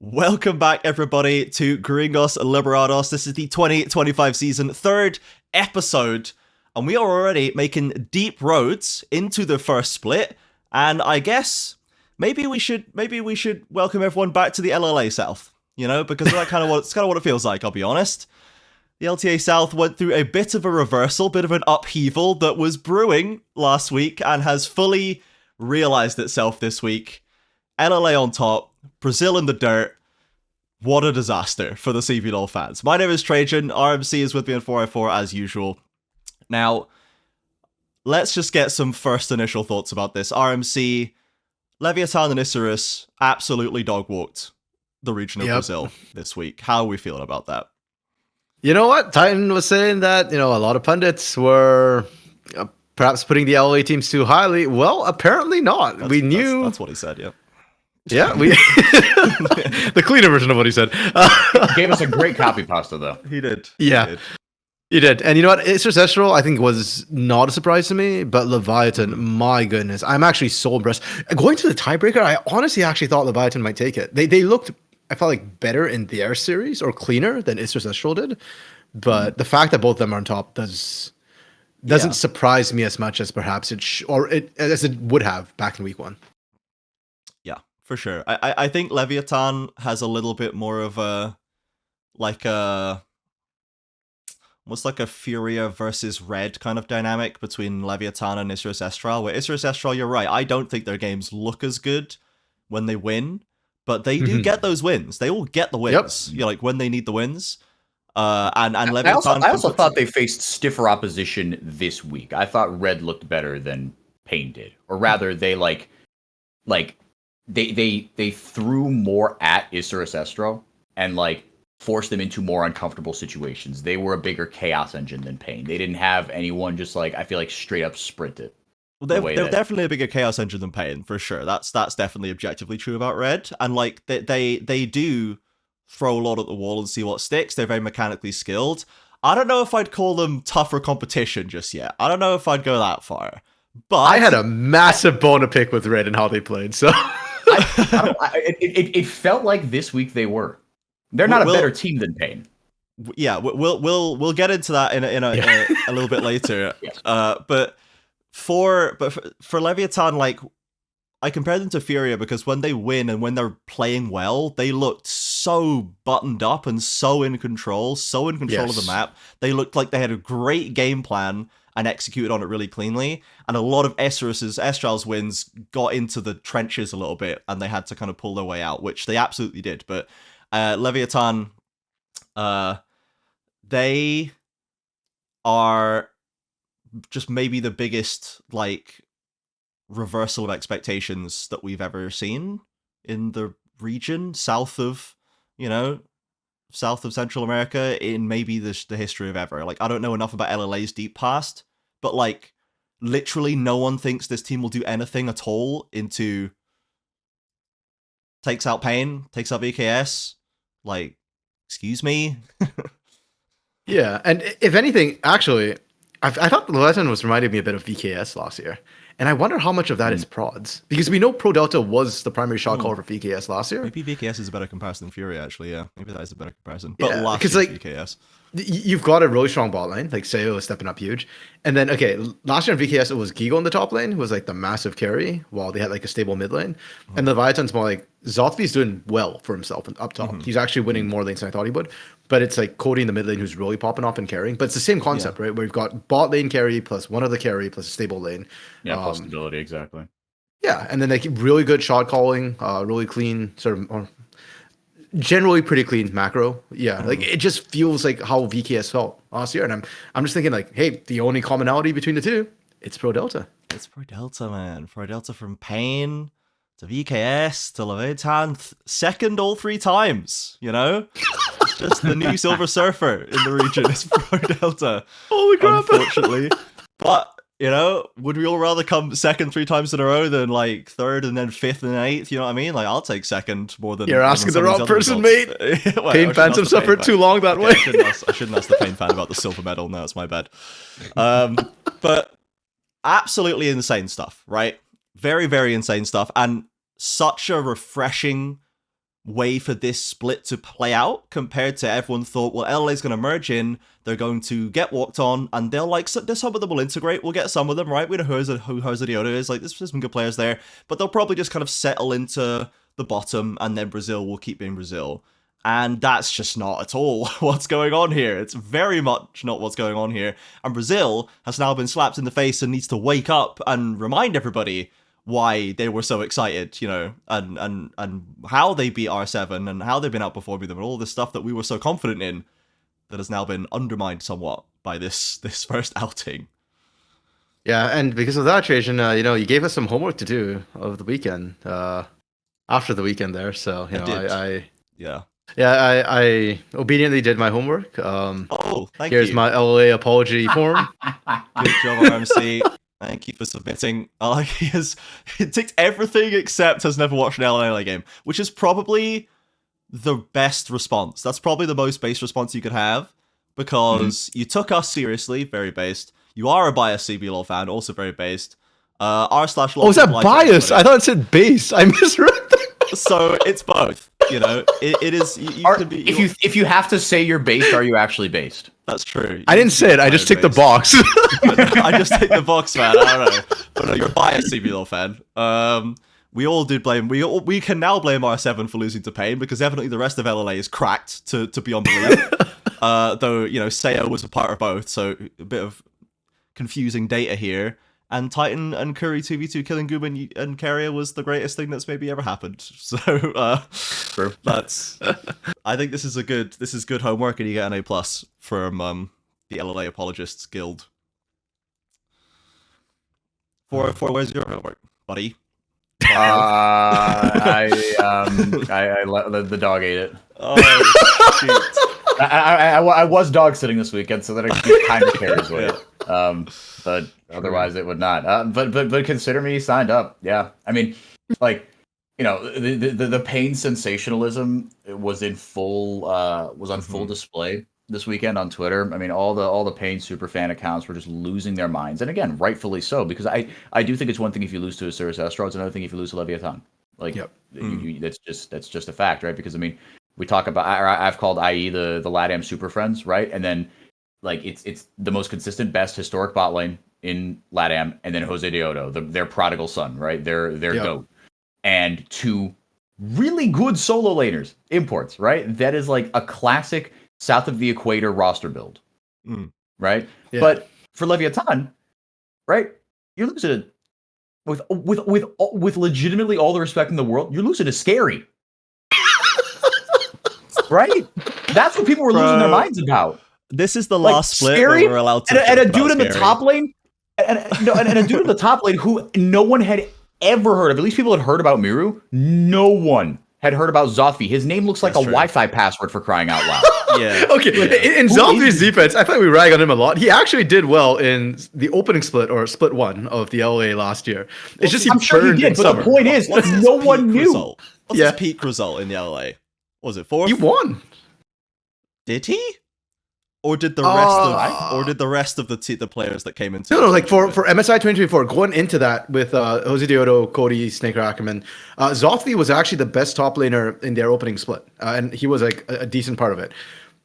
Welcome back, everybody, to Gringos Liberados. This is the 2025 season, third episode, and we are already making deep roads into the first split. And I guess maybe we should welcome everyone back to the LLA South. You know, because that's kind of what it feels like. I'll be honest. The LTA South went through a bit of a reversal, bit of an upheaval that was brewing last week and has fully realized itself this week. LLA on top, Brazil in the dirt. What a disaster for the CVLOL fans. My name is Trajan. RMC is with me in 404 as usual. Now, let's just get some first initial thoughts about this. RMC, Leviathan and Isurus absolutely dog-walked the region of Brazil this week. How are we feeling about that? You know what? Titan was saying that, a lot of pundits were perhaps putting the LLA teams too highly. Well, apparently not. That's what he said, yeah. Yeah, the cleaner version of what he said. Gave us a great copy pasta, though. He did. Yeah, he did. And you know what? Ancestral, I think, was not a surprise to me, but Leviathan, my goodness, I'm actually so impressed. Going to the tiebreaker, I honestly actually thought Leviathan might take it. They looked, I felt like, better in their series or cleaner than Ancestral did. But the fact that both of them are on top doesn't surprise me as much as perhaps as it would have back in week one. For sure. I think Leviathan has a little bit more of almost like a Furia versus Red kind of dynamic between Leviathan and Isurus Estral, where Isurus Estral, you're right, I don't think their games look as good when they win, but they do get those wins. They all get the wins, like when they need the wins. And Leviathan... I also thought they faced stiffer opposition this week. I thought Red looked better than Pain did. Or rather, they They threw more at Isurus Estro and forced them into more uncomfortable situations. They were a bigger chaos engine than Pain. They didn't have anyone just I feel like straight up sprint it. Well, they're definitely a bigger chaos engine than Pain, for sure. That's definitely objectively true about Red. And they do throw a lot at the wall and see what sticks. They're very mechanically skilled. I don't know if I'd call them tougher competition just yet. I don't know if I'd go that far. But I had a massive bone to pick with Red and how they played, so it felt like this week they were. They're not a better team than Pain. Yeah, we'll get into that in a little bit later. But for Leviathan, I compare them to Furia because when they win and when they're playing well, they looked so buttoned up and so in control of the map. They looked like they had a great game plan and executed on it really cleanly. And a lot of Estral's wins got into the trenches a little bit, and they had to kind of pull their way out, which they absolutely did. But Leviathan, they are just maybe the biggest reversal of expectations that we've ever seen in the region, south of Central America, in maybe the history of ever. I don't know enough about LLA's deep past, but literally no one thinks this team will do anything at all into takes out Pain, takes out VKS. Excuse me. Yeah, and if anything, actually, I thought the Leviathan was reminding me a bit of VKS last year. And I wonder how much of that is prods. Because we know Pro Delta was the primary shot caller for VKS last year. Maybe VKS is a better comparison than Fury, actually, yeah. Maybe that is a better comparison. But last year's VKS. You've got a really strong bot lane, Sayo is stepping up huge. And then, last year in VKS, it was Gigo in the top lane, who was the massive carry, while they had a stable mid lane. And Leviathan's more Zothby's doing well for himself up top. He's actually winning more lanes than I thought he would. But it's Cody in the mid lane who's really popping off and carrying. But it's the same concept, right? Where we've got bot lane carry plus one other carry plus a stable lane. Yeah, plus stability, exactly. Yeah, and then really good shot calling, really clean, generally pretty clean macro. Yeah, it just feels like how VKS felt last year. And I'm just thinking hey, the only commonality between the two, it's Pro Delta. It's Pro Delta, man. Pro Delta from Pain to VKS to Leviathan, second all three times, It's just the new Silver Surfer in the region. It's Pro Delta. Holy crap. Unfortunately. But, would we all rather come second 3 times in a row than third and then fifth and eighth? You know what I mean? I'll take second more than... You're asking the wrong person, mate. Well, Pain fans have suffered too long that way. I shouldn't ask the Pain fan about the silver medal. No, it's my bad. But absolutely insane stuff, right? Very, very insane stuff. And such a refreshing way for this split to play out compared to everyone thought, well, LLA's going to merge in, they're going to get walked on, and they'll like, some of them will integrate, we'll get some of them, right? We know who Hermanos is, like, there's some good players there, but they'll probably just kind of settle into the bottom, and then Brazil will keep being Brazil. And that's just not at all what's going on here. It's very much not what's going on here. And Brazil has now been slapped in the face and needs to wake up and remind everybody why they were so excited, you know, and how they beat R7 and how they've been outperforming them and all this stuff that we were so confident in that has now been undermined somewhat by this first outing. Yeah, and because of that, Trajan, you know, you gave us some homework to do over the weekend, after the weekend there. So, you know, I obediently did my homework. Thank here's you. my LLA apology form. Good job, RMC. Thank you for submitting. He ticked everything except has never watched an LLA game, which is probably the best response. That's probably the most based response you could have, because you took us seriously, very based. You are a biased CBLOL fan, also very based. R/LOL. Oh, is that bias? I thought it said base. I misread that. So it's both. You know, it is. If you have to say you're based, are you actually based? That's true. I didn't say it. I just ticked the box. I just ticked the box, man. I don't know. But no, you're a biased CBLOL fan. We all did blame. We can now blame R7 for losing to Pain, because evidently the rest of LLA is cracked to beyond belief. Though, you know, Sayo was a part of both, so a bit of confusing data here. And Titan and Curry 2v2 killing Goob and Carrier was the greatest thing that's maybe ever happened. So True. That's. I think this is good homework, and you get an A+ from the LLA Apologists Guild. Where's your homework, buddy? I let the dog ate it. Oh shoot! I was dog sitting this weekend, so that it kind of carries weight. But otherwise it would not. But consider me signed up. Yeah, I mean, like, you know, the Pain sensationalism was in full on full display this weekend on Twitter. I mean, all the Pain superfan accounts were just losing their minds, and again, rightfully so, because I do think it's one thing if you lose to a Cirrus Astro, it's another thing if you lose to Leviathan. Like, that's just a fact, right? Because I mean, we talk about, I've called IE the LATAM super friends, right? And then, like, it's the most consistent, best historic bot lane in LATAM, and then Jose Deodo, their prodigal son, right? Their GOAT. And two really good solo laners, imports, right? That is like a classic south of the equator roster build, right? Yeah. But for Leviathan, right? You're losing it with legitimately all the respect in the world. You're losing to Scary, right? That's what people were losing their minds about. This is the last split Scary, where we're allowed to. And a dude in the top lane, and a dude in the top lane who no one had ever heard of. At least people had heard about Miru. No one had heard about Zothvi. His name looks like a Wi-Fi password, for crying out loud. Yeah. Okay. In Zothvi's defense, I thought we rag on him a lot. He actually did well in the opening split, or split one, of the LA last year. It's just I'm sure he did, but the point is, no one knew. What's his peak result in the LA? Was it 4th? He won. Did he? Or did the rest of the players that came into no, like for MSI 2024, going into that with Jose Deodo, Cody, Snaker Ackerman, Zothvi was actually the best top laner in their opening split, and he was like a decent part of it.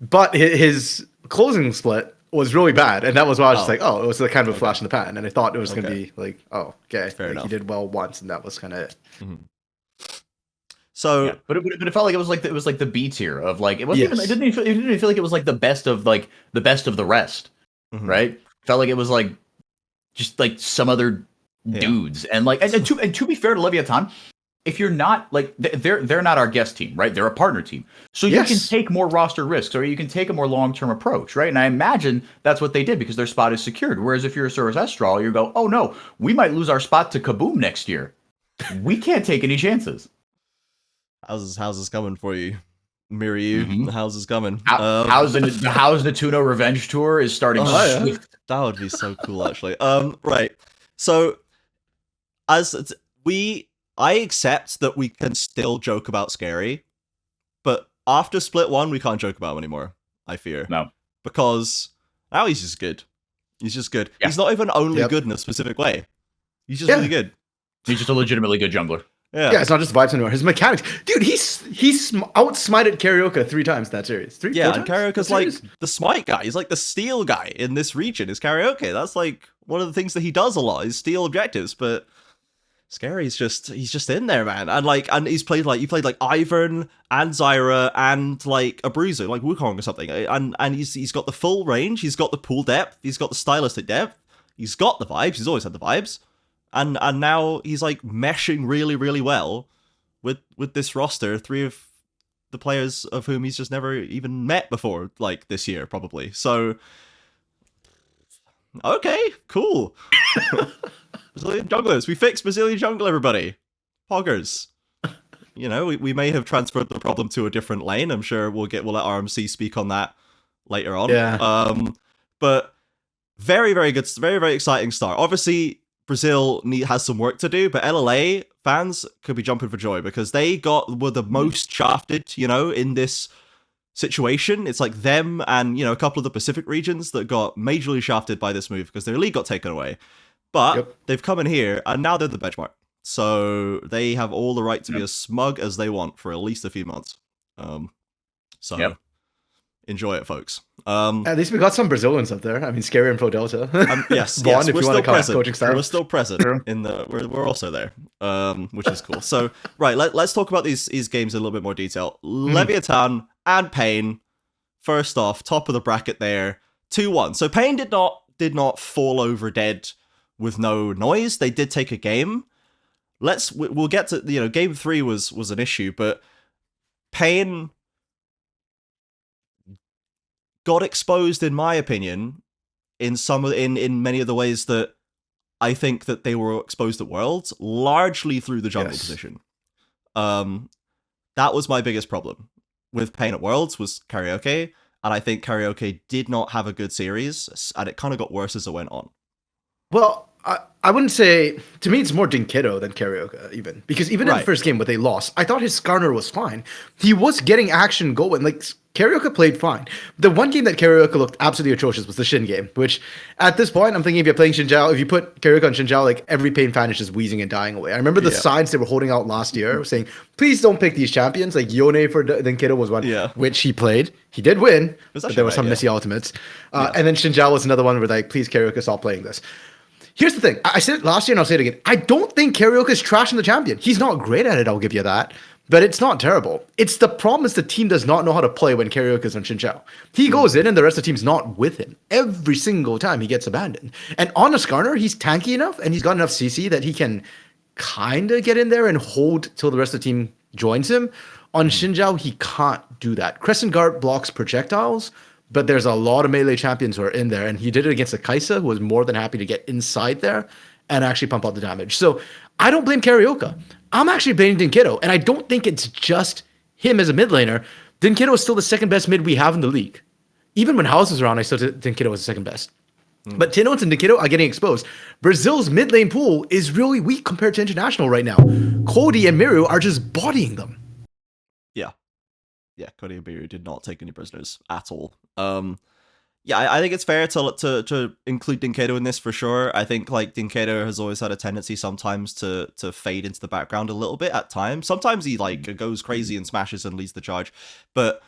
But his closing split was really bad, and that was why I was just like, oh, it was kind of a flash in the pan, and I thought it was going to be like, oh, okay, fair enough. He did well once, and that was kind of it. Mm-hmm. So, yeah, but it felt like it was like the B tier of, like, it wasn't even, it didn't even feel like it was like the best of the rest, right? It felt like it was like just like some other dudes, and like and to be fair to Leviathan, if you're not like they're not our guest team, right? They're a partner team, so you can take more roster risks, or you can take a more long-term approach, right? And I imagine that's what they did, because their spot is secured. Whereas if you're a Cirrus Astral, you go, oh no, we might lose our spot to Kaboom next year. We can't take any chances. How's this coming for you, Miryu? How's this coming? How's the Tuno Revenge Tour is starting swift. That would be so cool, actually. Right. So, I accept that we can still joke about Scary, but after split 1, we can't joke about him anymore, I fear. No. Because now he's just good. He's just good. Yeah. He's not even only good in a specific way. He's just really good. He's just a legitimately good jungler. Yeah, it's not just vibes anymore. His mechanics, dude. He's outsmited Karaoke 3 times that series. Three, Yeah, four and times? Karaoke's That like series? the smite guy. He's like the steal guy in this region. Is Karaoke? That's like one of the things that he does a lot. Is steal objectives, but. Scary's he's just in there, man, and he's played like Ivern and Zyra and like a bruiser like Wukong or something, and he's got the full range, he's got the pool depth, he's got the stylistic depth, he's got the vibes, he's always had the vibes, and now he's like meshing really really well with this roster, 3 of the players of whom he's just never even met before, like this year probably. So okay, cool. Brazilian junglers. We fixed Brazilian jungle, everybody. Poggers. You know, we may have transferred the problem to a different lane. I'm sure we'll let RMC speak on that later on. Yeah. But very, very good, very, very exciting start. Obviously, Brazil has some work to do, but LLA fans could be jumping for joy because they were the most shafted, you know, in this situation. It's like them and, you know, a couple of the Pacific regions that got majorly shafted by this move because their league got taken away. But they've come in here, and now they're the benchmark. So they have all the right to be as smug as they want for at least a few months. Enjoy it, folks. At least we got some Brazilians up there. I mean, Scary and Pro Delta. Yes, Vaughn, if we're you still want to present. coaching staff. We're still present in the. We're also there, which is cool. So right, let's talk about these games in a little bit more detail. Leviathan and Pain. First off, top of the bracket there, 2-1. So Pain did not fall over dead with no noise. They did take a game. We'll get to, you know, game 3 was an issue, but Pain got exposed, in my opinion, in many of the ways that I think that they were exposed at Worlds, largely through the jungle position. That was my biggest problem with Pain at Worlds, was Karaoke, and I think Karaoke did not have a good series, and it kind of got worse as it went on. Well, I wouldn't say, to me, it's more Dinkido than Karaoke, even. Because even in the first game, what they lost, I thought his Skarner was fine. He was getting action going. Like, Karaoke played fine. The one game that Karaoke looked absolutely atrocious was the Shin game, which, at this point, I'm thinking if you're playing Xin Zhao, if you put Karaoke on Xin Zhao, like, every Pain fan is just wheezing and dying away. I remember the signs they were holding out last year saying, please don't pick these champions. Like, Yone for Dinkido was one, which he played. He did win, but there were some missy ultimates. And then Xin Zhao was another one where, like, please, Karaoke, stop playing this. Here's the thing. I said it last year and I'll say it again. I don't think Karaoke is trashing the champion. He's not great at it, I'll give you that. But it's not terrible. It's the problem is the team does not know how to play when Karaoke is on Xin Zhao. He goes in and the rest of the team's not with him. Every single time he gets abandoned. And on a Skarner, he's tanky enough and he's got enough CC that he can kind of get in there and hold till the rest of the team joins him. On Xin Zhao, he can't do that. Crescent Guard blocks projectiles, but there's a lot of melee champions who are in there, and he did it against a Kaisa, who was more than happy to get inside there and actually pump out the damage. So I don't blame Karaoke. I'm actually blaming Dinkido, and I don't think it's just him as a mid laner. Dinkido is still the second best mid we have in the league. Even when House was around, I still think Dinkido was the second best. But Tinoz and Dinkido are getting exposed. Brazil's mid lane pool is really weak compared to international right now. Cody and Miru are just bodying them. Yeah, Cody and Miru did not take any prisoners at all. I think it's fair to include Dinkido in this for sure. I think like Dinkido has always had a tendency sometimes to fade into the background a little bit at times. Sometimes he like goes crazy and smashes and leads the charge, but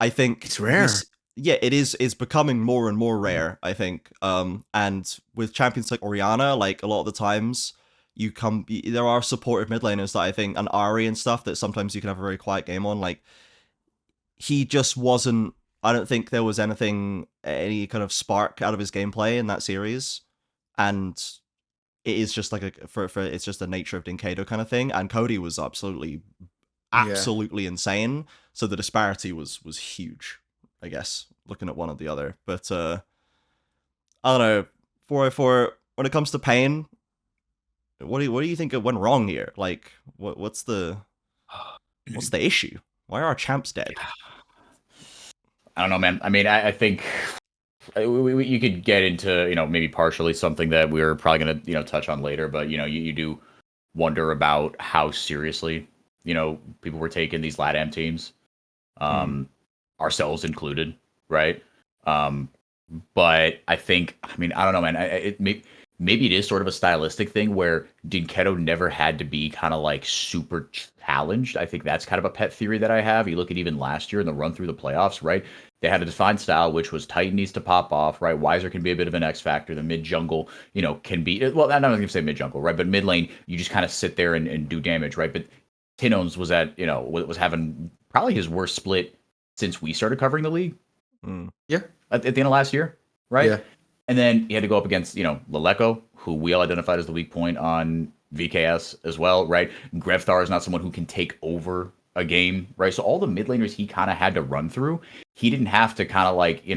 I think it's rare. It's becoming more and more rare, I think. And with champions like Orianna, like a lot of the times there are supportive mid laners that I think, and Ari and stuff, that sometimes you can have a very quiet game on. Like, he just wasn't, I don't think there was any kind of spark out of his gameplay in that series. And it is just like it's just the nature of Dinkido kind of thing. And Cody was absolutely insane. So the disparity was huge, I guess, looking at one or the other. But I don't know, for when it comes to Pain, what do you think went wrong here? Like, what's the issue? Why are our champs dead? I don't know, man. I mean, I think you could get into, maybe partially something that we're probably going to, touch on later, but, you do wonder about how seriously, people were taking these LATAM teams, ourselves included, right? But I think, I don't know, man, maybe it is sort of a stylistic thing where Dinketo never had to be kind of like super challenged. I think that's kind of a pet theory that I have. You look at even last year in the run through the playoffs, right? They had a defined style, which was Titan needs to pop off, right? Weiser can be a bit of an X factor. The mid jungle, can be, well, I'm not going to say mid jungle, right? But mid lane, you just kind of sit there and do damage, right? But Tinones was was having probably his worst split since we started covering the league. Yeah. At the end of last year, right? Yeah. And then he had to go up against, Leleko, who we all identified as the weak point on VKS as well, right? Grevthar is not someone who can take over a game, right? So all the mid laners he kind of had to run through, he didn't have to kind of like, he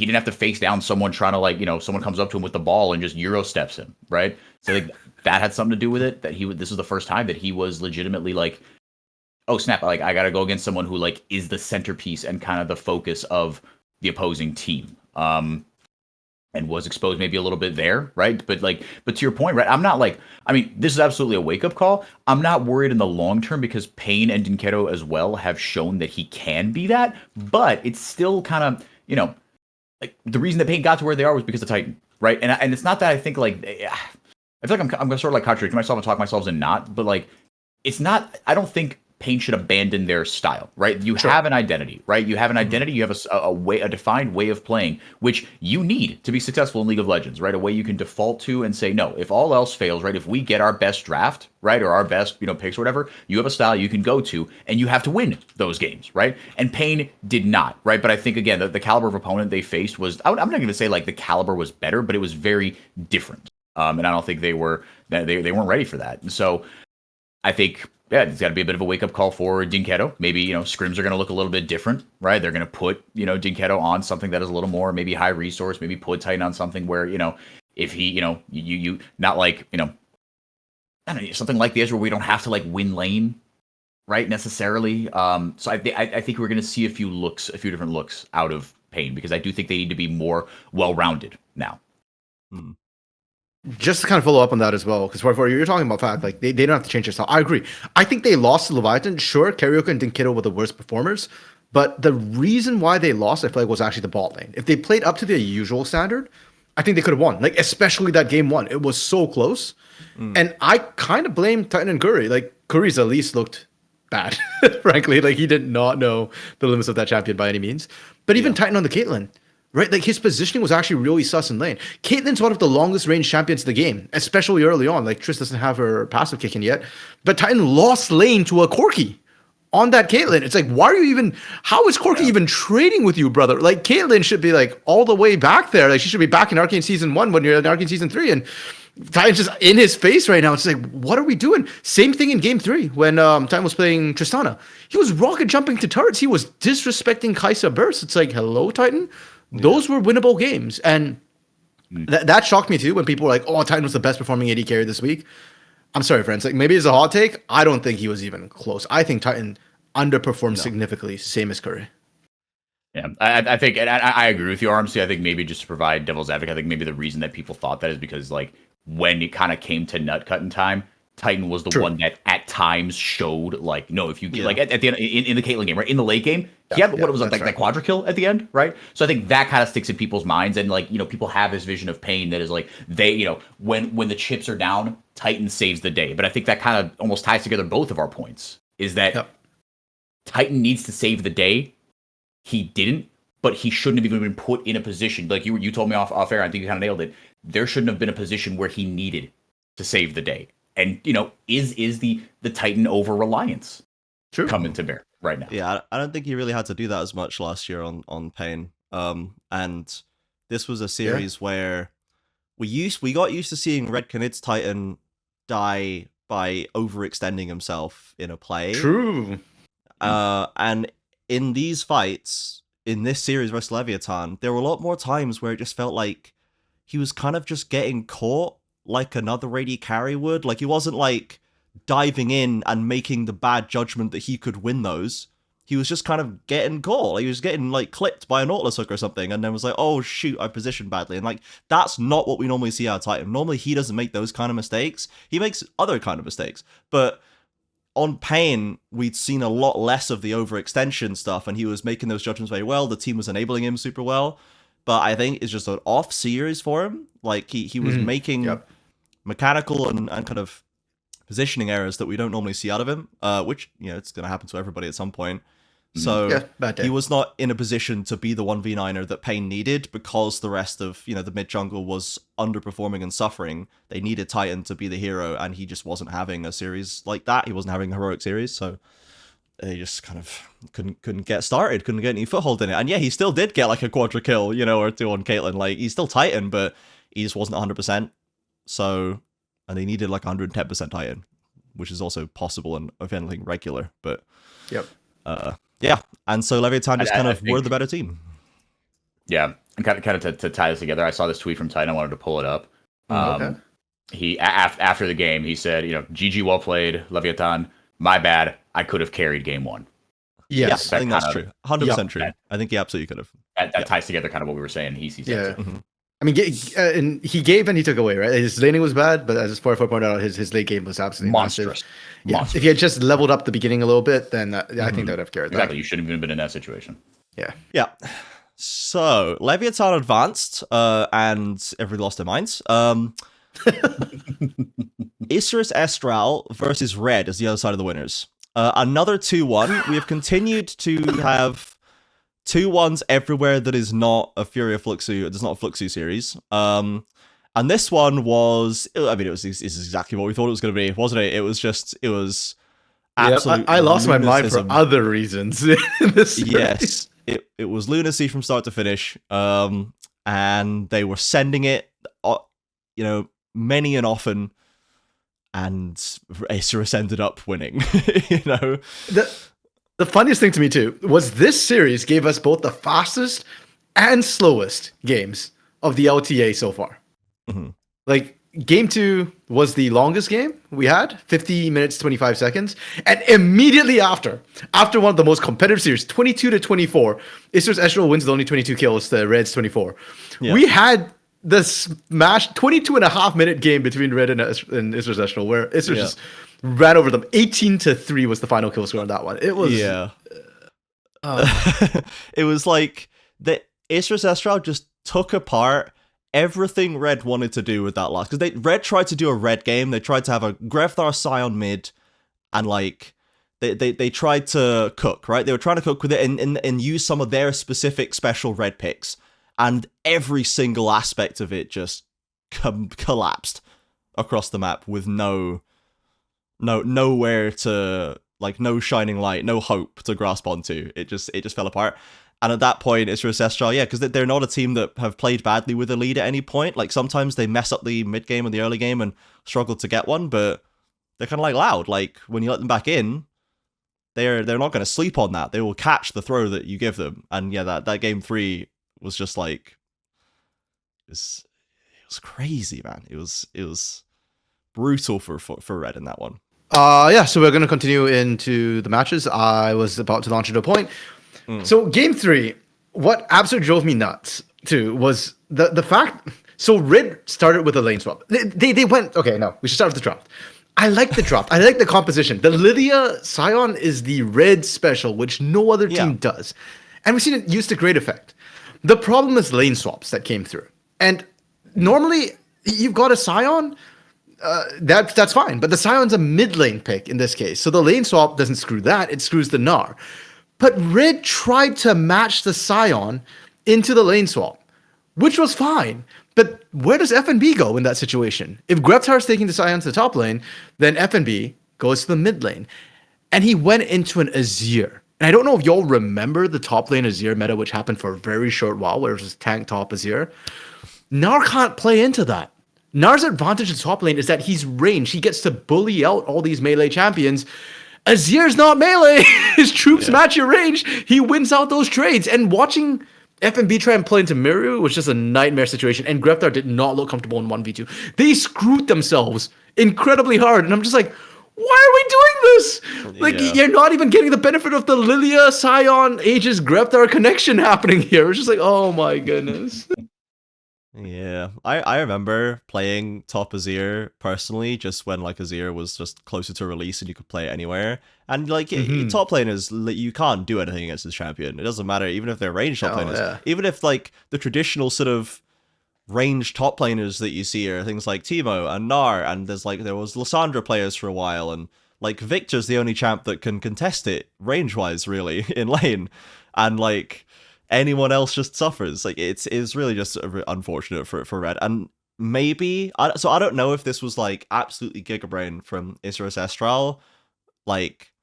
didn't have to face down someone trying to like, someone comes up to him with the ball and just Euro steps him, right? So I think that had something to do with it, that this is the first time that he was legitimately like, oh snap, like I got to go against someone who like is the centerpiece and kind of the focus of the opposing team. And was exposed maybe a little bit there, right? But to your point, right? I'm not like, I mean, this is absolutely a wake-up call. I'm not worried in the long term because Pain and Dinketo as well have shown that he can be that, but it's still kind of, like the reason that Pain got to where they are was because of Titan, right? And it's not that I think like, I feel like I'm gonna sort of like contradict myself and talk myself and not, but like, it's not, I don't think Pain should abandon their style, right? You have an identity, right? You have an identity. You have a defined way of playing, which you need to be successful in League of Legends, right? A way you can default to and say, no, if all else fails, right? If we get our best draft, right, or our best, picks or whatever, you have a style you can go to, and you have to win those games, right? And Pain did not, right? But I think again, the caliber of opponent they faced was, I'm not going to say like the caliber was better, but it was very different. And I don't think they weren't ready for that. And so I think. Yeah, it's got to be a bit of a wake-up call for Dinketo. Maybe, scrims are going to look a little bit different, right? They're going to put, Dinketo on something that is a little more maybe high resource, maybe put Titan on something where, if he, you not like, I don't know, something like this where we don't have to like win lane, right, necessarily. So I think we're going to see a few different looks out of Pain because I do think they need to be more well-rounded now. Just to kind of follow up on that as well, because for you're talking about fact, like they don't have to change their style. I agree. I think they lost to Leviathan. Sure, Karaoke and Dinketo were the worst performers, but the reason why they lost, I feel like, was actually the bot lane. If they played up to their usual standard, I think they could have won. Like, especially that game one. It was so close. And I kind of blame Titan and Curry. Like, Curry's at least looked bad, frankly. Like, he did not know the limits of that champion by any means. But even Titan on the Caitlyn. Right, like his positioning was actually really sus in lane. Caitlyn's one of the longest range champions in the game, especially early on. Like Triss doesn't have her passive kicking yet, but Titan lost lane to a Corki on that Caitlyn. It's like, why are you even? How is Corki even trading with you, brother? Like Caitlyn should be like all the way back there. Like she should be back in Arcane Season 1 when you're in Arcane Season 3, and Titan's just in his face right now. It's like, what are we doing? Same thing in Game 3 when Titan was playing Tristana. He was rocket jumping to turrets. He was disrespecting Kai'Sa burst. It's like, hello, Titan. Those were winnable games, and that shocked me too when people were like, "Oh, Titan was the best performing AD carry this week." I'm sorry, friends. Like maybe it's a hot take. I don't think he was even close. I think Titan underperformed significantly, same as Curry. Yeah, I think, and I agree with you, RMC. I think maybe just to provide devil's advocate, I think maybe the reason that people thought that is because like when it kind of came to nut cutting time, Titan was the one that at times showed like, no, if you like at the end in the Caitlyn game, right? In the late game, he had what was like that quadra kill at the end, right? So I think that kind of sticks in people's minds, and like, people have this vision of Pain that is like they, when the chips are down, Titan saves the day. But I think that kind of almost ties together both of our points. Is that Titan needs to save the day. He didn't, but he shouldn't have even been put in a position like you told me off air. I think you kind of nailed it. There shouldn't have been a position where he needed to save the day. And is the Titan over reliance coming to bear right now? Yeah, I don't think he really had to do that as much last year on Pain. And this was a series where we got used to seeing Red Canid's Titan die by overextending himself in a play. True. And in these fights, in this series versus Leviathan, there were a lot more times where it just felt like he was kind of just getting caught like another AD carry would. Like, he wasn't like diving in and making the bad judgment that he could win those. He was just kind of getting caught. He was getting like clipped by a Nautilus hook or something, and then was like, oh shoot, I positioned badly. And like, that's not what we normally see out of Titan. Normally he doesn't make those kind of mistakes. He makes other kind of mistakes. But on Pain, we'd seen a lot less of the overextension stuff, and he was making those judgments very well. The team was enabling him super well. but I think it's just an off series for him. Like he was making mechanical and kind of positioning errors that we don't normally see out of him, which, you know, it's going to happen to everybody at some point. So he was not in a position to be the 1v9er that Pain needed because the rest of, you know, the mid jungle was underperforming and suffering. They needed Titan to be the hero, and he just wasn't having a series like that. He wasn't having a heroic series, so they just kind of couldn't get started, couldn't get any foothold in it. And yeah, he still did get like a quadra kill, you know, or two on Caitlyn. Like, he's still Titan, but he just wasn't 100%. So, and they needed like 110% Titan, which is also possible and, if anything, regular. But yeah, and so Leviathan just kind of were the better team. Yeah, and kind of to tie this together, I saw this tweet from Titan. I wanted to pull it up. He after the game, he said, you know, GG, well played, Leviathan. My bad, I could have carried game one. Yes, I think that's true. 100% true. I think he absolutely could have. That ties together kind of what we were saying. He sees that too. I mean, and he gave and he took away, right? His laning was bad, but as 44 pointed out, his late game was absolutely monstrous. Yeah. If he had just leveled up the beginning a little bit, then I think that would have carried. Exactly, you shouldn't have even been in that situation. Yeah. So Leviathan advanced, and everybody lost their minds. Isurus Estral versus Red is the other side of the winners. Another 2-1. We have continued to have 2-1s everywhere that is not a Fury of Fluxu. It's not a Fluxu series. And this one was, I mean, it's exactly what we thought it was going to be, wasn't it? It was absolute. I lost my mind for other reasons in this. Yes, it was lunacy from start to finish. And they were sending it, you know, many and often, and Isurus ended up winning. You know, the funniest thing to me too was this series gave us both the fastest and slowest games of the LTA so far. Like, game 2 was the longest game we had, 50 minutes 25 seconds, and immediately after one of the most competitive series, 22-24, Isurus Estral wins with only 22 kills to Red's 24. We had the smash 22.5-minute game between Red and Isurus Estral, where Isurus just ran over them. 18-3 was the final kill score on that one. It was it was like the Isurus Estral just took apart everything Red wanted to do with that last, because Red tried to do a Red game. They tried to have a Grefthar Scion mid, and like they tried to cook, right? They were trying to cook with it and use some of their specific special Red picks, and every single aspect of it just collapsed across the map with nowhere to, like, no shining light, no hope to grasp onto. It just fell apart. And at that point, it's Ancestral, because they're not a team that have played badly with a lead at any point. Like, sometimes they mess up the mid game and the early game and struggle to get one, but they're kind of like Loud. Like, when you let them back in, they're not going to sleep on that. They will catch the throw that you give them. And yeah, that game 3 was just like, it was crazy, man. It was brutal for Red in that one. So we're going to continue into the matches. I was about to launch into a point. So game 3, what absolutely drove me nuts too was the fact. So Red started with a lane swap. They went, okay, no, we should start with the draft. I like the draft. I like the composition. The Lilia Scion is the Red special, which no other team does, and we've seen it used to great effect. The problem is lane swaps that came through, and normally you've got a Scion. That's fine, but the Scion's a mid lane pick in this case, so the lane swap doesn't screw that; it screws the Gnar. But Red tried to match the Scion into the lane swap, which was fine. But where does FNB go in that situation? If Greftar's taking the Scion to the top lane, then FNB goes to the mid lane. And he went into an Azir. And I don't know if y'all remember the top lane Azir meta, which happened for a very short while, where it was tank top Azir. Gnar can't play into that. Gnar's advantage in top lane is that he's ranged. He gets to bully out all these melee champions. Azir's not melee. His troops match your range. He wins out those trades. And watching FNB try and play into Miru was just a nightmare situation. And Greftar did not look comfortable in 1v2. They screwed themselves incredibly hard. And I'm just like, why are we doing this? Like, you're not even getting the benefit of the Lilia, Scion, Aegis, Greftar connection happening here. It's just like, oh my goodness. Yeah, I remember playing top Azir personally, just when like Azir was just closer to release and you could play it anywhere. And like top laners, you can't do anything against this champion. It doesn't matter, even if they're ranged top laners. Yeah. Even if like the traditional sort of ranged top laners that you see are things like Teemo and Gnar, and there was Lissandra players for a while, and like Victor's the only champ that can contest it range wise, really, in lane, and like anyone else just suffers. Like it's really just unfortunate for Red. And maybe I don't know if this was like absolutely gigabrain from Isrus Estral, like,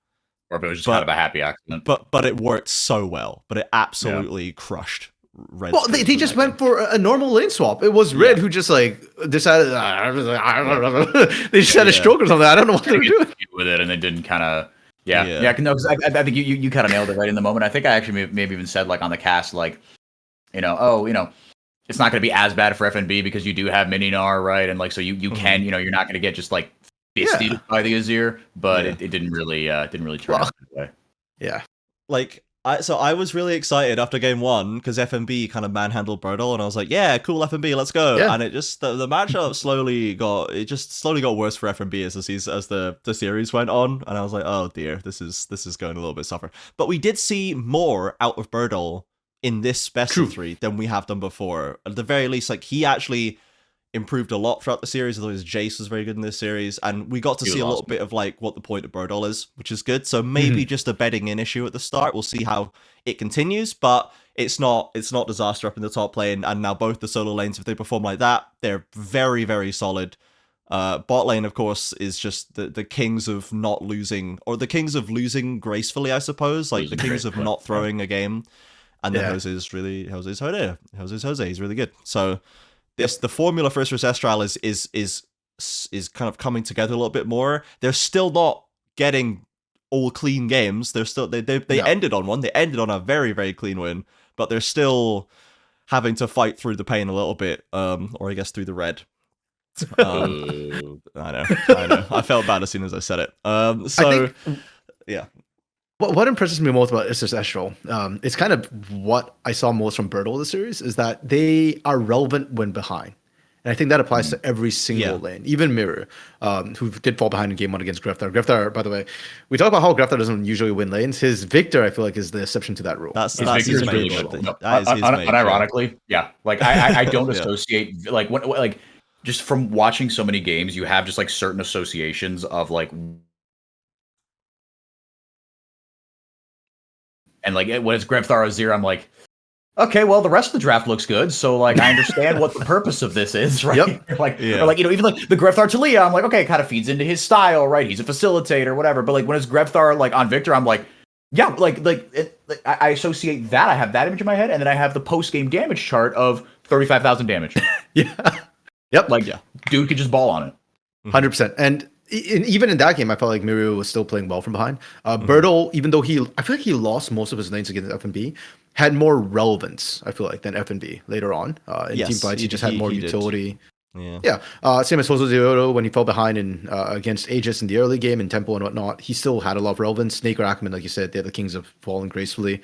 or if it was just kind of a happy accident. But it worked so well. But it absolutely crushed Red. Well, they just went for a normal lane swap. It was Red who just like decided they just had a stroke or something. I don't know what they were doing with it, and they didn't kind of. Yeah, no, because I think you kind of nailed it right in the moment. I think I actually maybe even said like on the cast, like, it's not going to be as bad for FNB because you do have mini Gnar, right? And like, so you can, you're not going to get just like fisted by the Azir, but it didn't really turn out that way. Yeah, like. I was really excited after game 1 because FNB kind of manhandled Burdle, and I was like, yeah, cool FNB, let's go. Yeah. And it just the matchup slowly got worse for FNB as the series went on, and I was like, oh dear, this is going a little bit suffer. But we did see more out of Burdle in this best of 3 than we have done before. At the very least, like he actually improved a lot throughout the series, although his Jace was very good in this series, and we got to see a little bit of like what the point of Burdle is, which is good. So maybe just a bedding in issue at the start. We'll see how it continues, but it's not disaster up in the top lane, and now both the solo lanes, if they perform like that, they're very, very solid. Bot lane, of course, is just the kings of not losing, or the kings of losing gracefully, I suppose, like the kings of not throwing a game. And then Jose's Jose, he's really good. So the formula for Isrus Estral is kind of coming together a little bit more. They're still not getting all clean games. They're still they ended on one. They ended on a very, very clean win, but they're still having to fight through the pain a little bit, or I guess through the red. I know. I felt bad as soon as I said it. Yeah. What impresses me most about Isrus Estral, it's kind of what I saw most from Burdle this series, is that they are relevant when behind. And I think that applies to every single lane, even Mirror, who did fall behind in game 1 against Greftar. Greftar, by the way, we talk about how Greftar doesn't usually win lanes. His Victor, I feel like, is the exception to that rule. That's his main good. Unironically, like I don't associate like just from watching so many games, you have just like certain associations of like. And like when it's Greftar Azir, I'm like, okay, well the rest of the draft looks good, so like I understand what the purpose of this is, right? Or like even like the Greftar Talia, I'm like, okay, it kind of feeds into his style, right? He's a facilitator, whatever. But like when it's Greftar like on Victor, I'm like, yeah, I associate that. I have that image in my head, and then I have the post game damage chart of 35,000 damage. Dude could just ball on it. 100%. And even in that game, I felt like Mirio was still playing well from behind. Burdle, even though I feel like he lost most of his lanes against FNB, had more relevance, I feel like, than FNB later on. In team fights, he just had more utility. Same as Hozo Zero when he fell behind in against Aegis in the early game in Temple and whatnot. He still had a lot of relevance. Snake or Ackerman, like you said, they're the kings of falling gracefully.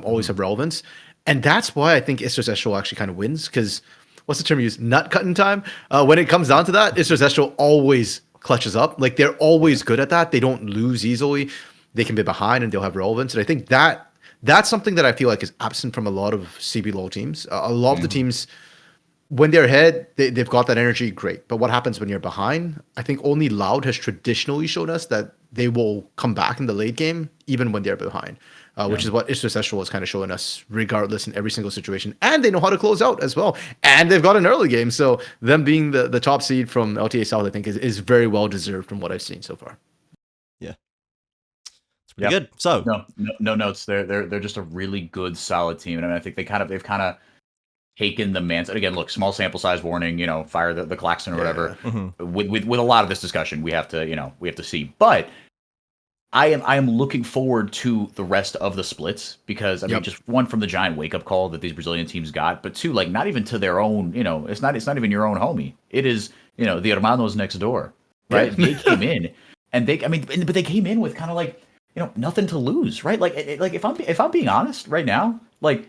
Always have relevance. And that's why I think Isrus Estral actually kind of wins, because what's the term used? Nut cutting time? When it comes down to that, Isrus Estral always clutches up. Like they're always good at that. They don't lose easily. They can be behind and they'll have relevance. And I think that's something that I feel like is absent from a lot of CB low teams. A lot of the teams, when they're ahead, they've got that energy, great. But what happens when you're behind? I think only Loud has traditionally shown us that they will come back in the late game, even when they're behind. Which is what Isrus Estral is kind of showing us, regardless in every single situation. And they know how to close out as well. And they've got an early game. So them being the top seed from LTA South, I think, is very well deserved from what I've seen so far. Yeah. It's pretty good. So no notes. They're just a really good, solid team. And I think they've kind of taken the man's. And again, look, small sample size warning, fire the klaxon or whatever. With a lot of this discussion, we have to see. But I am looking forward to the rest of the splits, because I mean, just one, from the giant wake up call that these Brazilian teams got, but two, like not even to their own, it's not even your own homie. It is, the hermanos next door, right? They came in and but they came in with kind of like, nothing to lose, right? Like if I'm being honest right now, like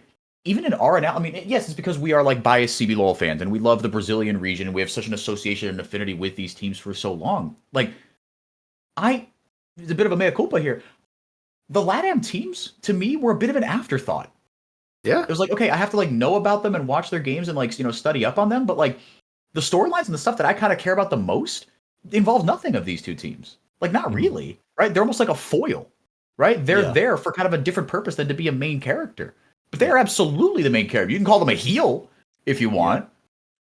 even in our I mean, yes, it's because we are like biased CBLOL fans and we love the Brazilian region and we have such an association and affinity with these teams for so long. Like, it's a bit of a mea culpa here. The LATAM teams, to me, were a bit of an afterthought. Yeah. It was like, okay, I have to like know about them and watch their games and like, study up on them. But like the storylines and the stuff that I kind of care about the most involve nothing of these two teams. Like, not really, right? They're almost like a foil, right? They're there for kind of a different purpose than to be a main character. But they are absolutely the main character. You can call them a heel if you want,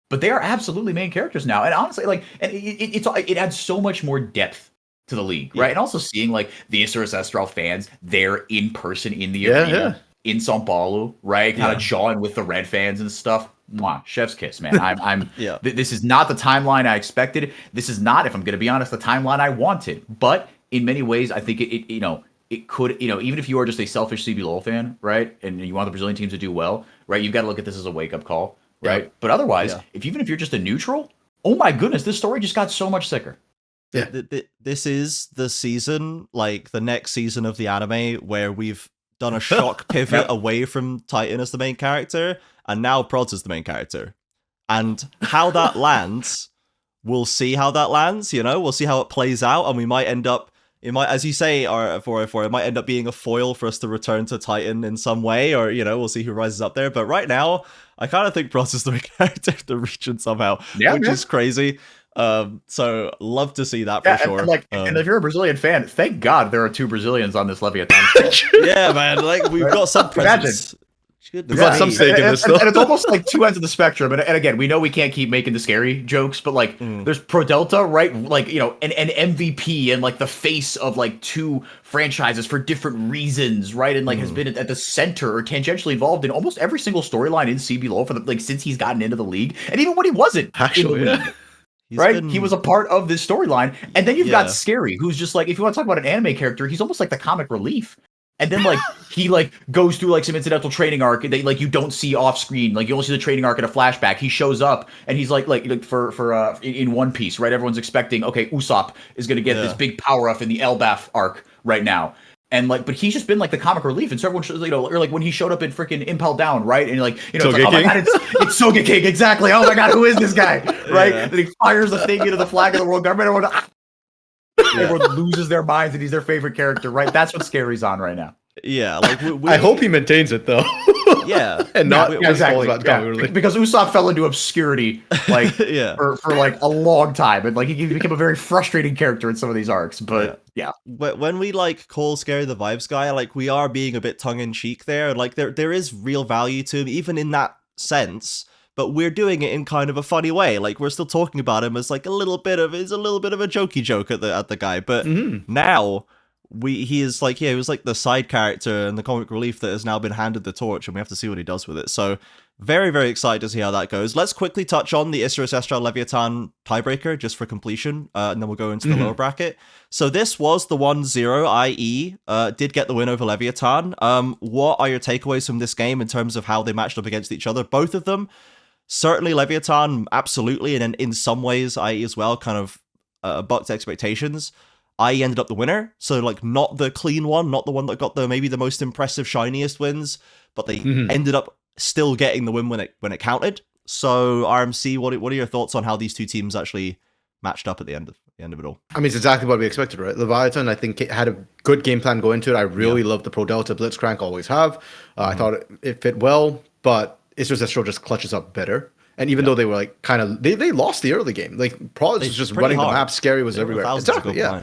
but they are absolutely main characters now. And honestly, like, and it adds so much more depth to the league, right? And also seeing like the Isurus Estral fans there in person in the arena in São Paulo, right? Kind of jawing with the Red fans and stuff. Mwah, chef's kiss, man. I'm this is not the timeline I expected. This is not, if I'm going to be honest, the timeline I wanted. But in many ways, I think it could, even if you are just a selfish CBLOL fan, right? And you want the Brazilian teams to do well, right? You've got to look at this as a wake up call, right? Yeah. But otherwise, even if you're just a neutral, oh my goodness, this story just got so much sicker. Yeah. This is the season, like the next season of the anime, where we've done a shock pivot away from Titan as the main character, and now Prods is the main character. And how that lands, we'll see how that lands, we'll see how it plays out, and we might end up, as you say, R404, it might end up being a foil for us to return to Titan in some way, or, we'll see who rises up there. But right now, I kind of think Prods is the main character of the region somehow, which is crazy. So love to see that for sure. And if you're a Brazilian fan, thank God there are 2 Brazilians on this Leviathan. Yeah, man, like we've got some presence. We've got some stake in this, though. And it's almost like 2 ends of the spectrum. And again, we know we can't keep making the scary jokes, but like there's Pro Delta, right? Like, an MVP and like the face of like 2 franchises for different reasons, right? And like has been at the center or tangentially involved in almost every single storyline in CBLOL for since he's gotten into the league. And even when he wasn't in the league. Right? He was a part of this storyline. And then you've got Scary, who's just like, if you want to talk about an anime character, he's almost like the comic relief. And then he goes through like some incidental training arc that you don't see off screen. Like you only see the training arc in a flashback. He shows up and he's like for in One Piece, right? Everyone's expecting, okay, Usopp is gonna get this big power up in the Elbaf arc right now. And but he's just been like the comic relief, and so everyone, or like when he showed up in freaking Impel Down, right? And it's like, oh my god, it's Sogeking, exactly. Oh my god, who is this guy, right? And he fires the thing into the flag of the world government. Everyone loses their minds, and he's their favorite character, right? That's what Scary's on right now. Yeah, like I hope he maintains it though. And not exactly. Because Usopp fell into obscurity for like a long time, and like he became a very frustrating character in some of these arcs. But when we call Scary the vibes guy, like we are being a bit tongue in cheek there. Like there is real value to him, even in that sense. But we're doing it in kind of a funny way. Like we're still talking about him as like a little bit of a jokey joke at the guy. But now. He is like, he was like the side character and the comic relief that has now been handed the torch, and we have to see what he does with it. So very, very excited to see how that goes. Let's quickly touch on the Isurus Estral Leviathan tiebreaker just for completion, and then we'll go into the lower bracket. So this was the 1-0 IE, did get the win over Leviathan. What are your takeaways from this game in terms of how they matched up against each other? Both of them, certainly Leviathan, absolutely, and in some ways IE as well, kind of bucked expectations. IE ended up the winner, so like not the clean one, not the one that got maybe the most impressive, shiniest wins, but they ended up still getting the win when it counted. So RMC, what are your thoughts on how these two teams actually matched up at the end of it all? I mean, it's exactly what we expected, right? Leviathan, I think, had a good game plan going into it. I really love the Pro Delta Blitzcrank, always have. I thought it fit well, but Isurus Estral just clutches up better. And even though they were like kind of, they lost the early game. Like Prods was just running the map. Scary was everywhere. Exactly. Yeah,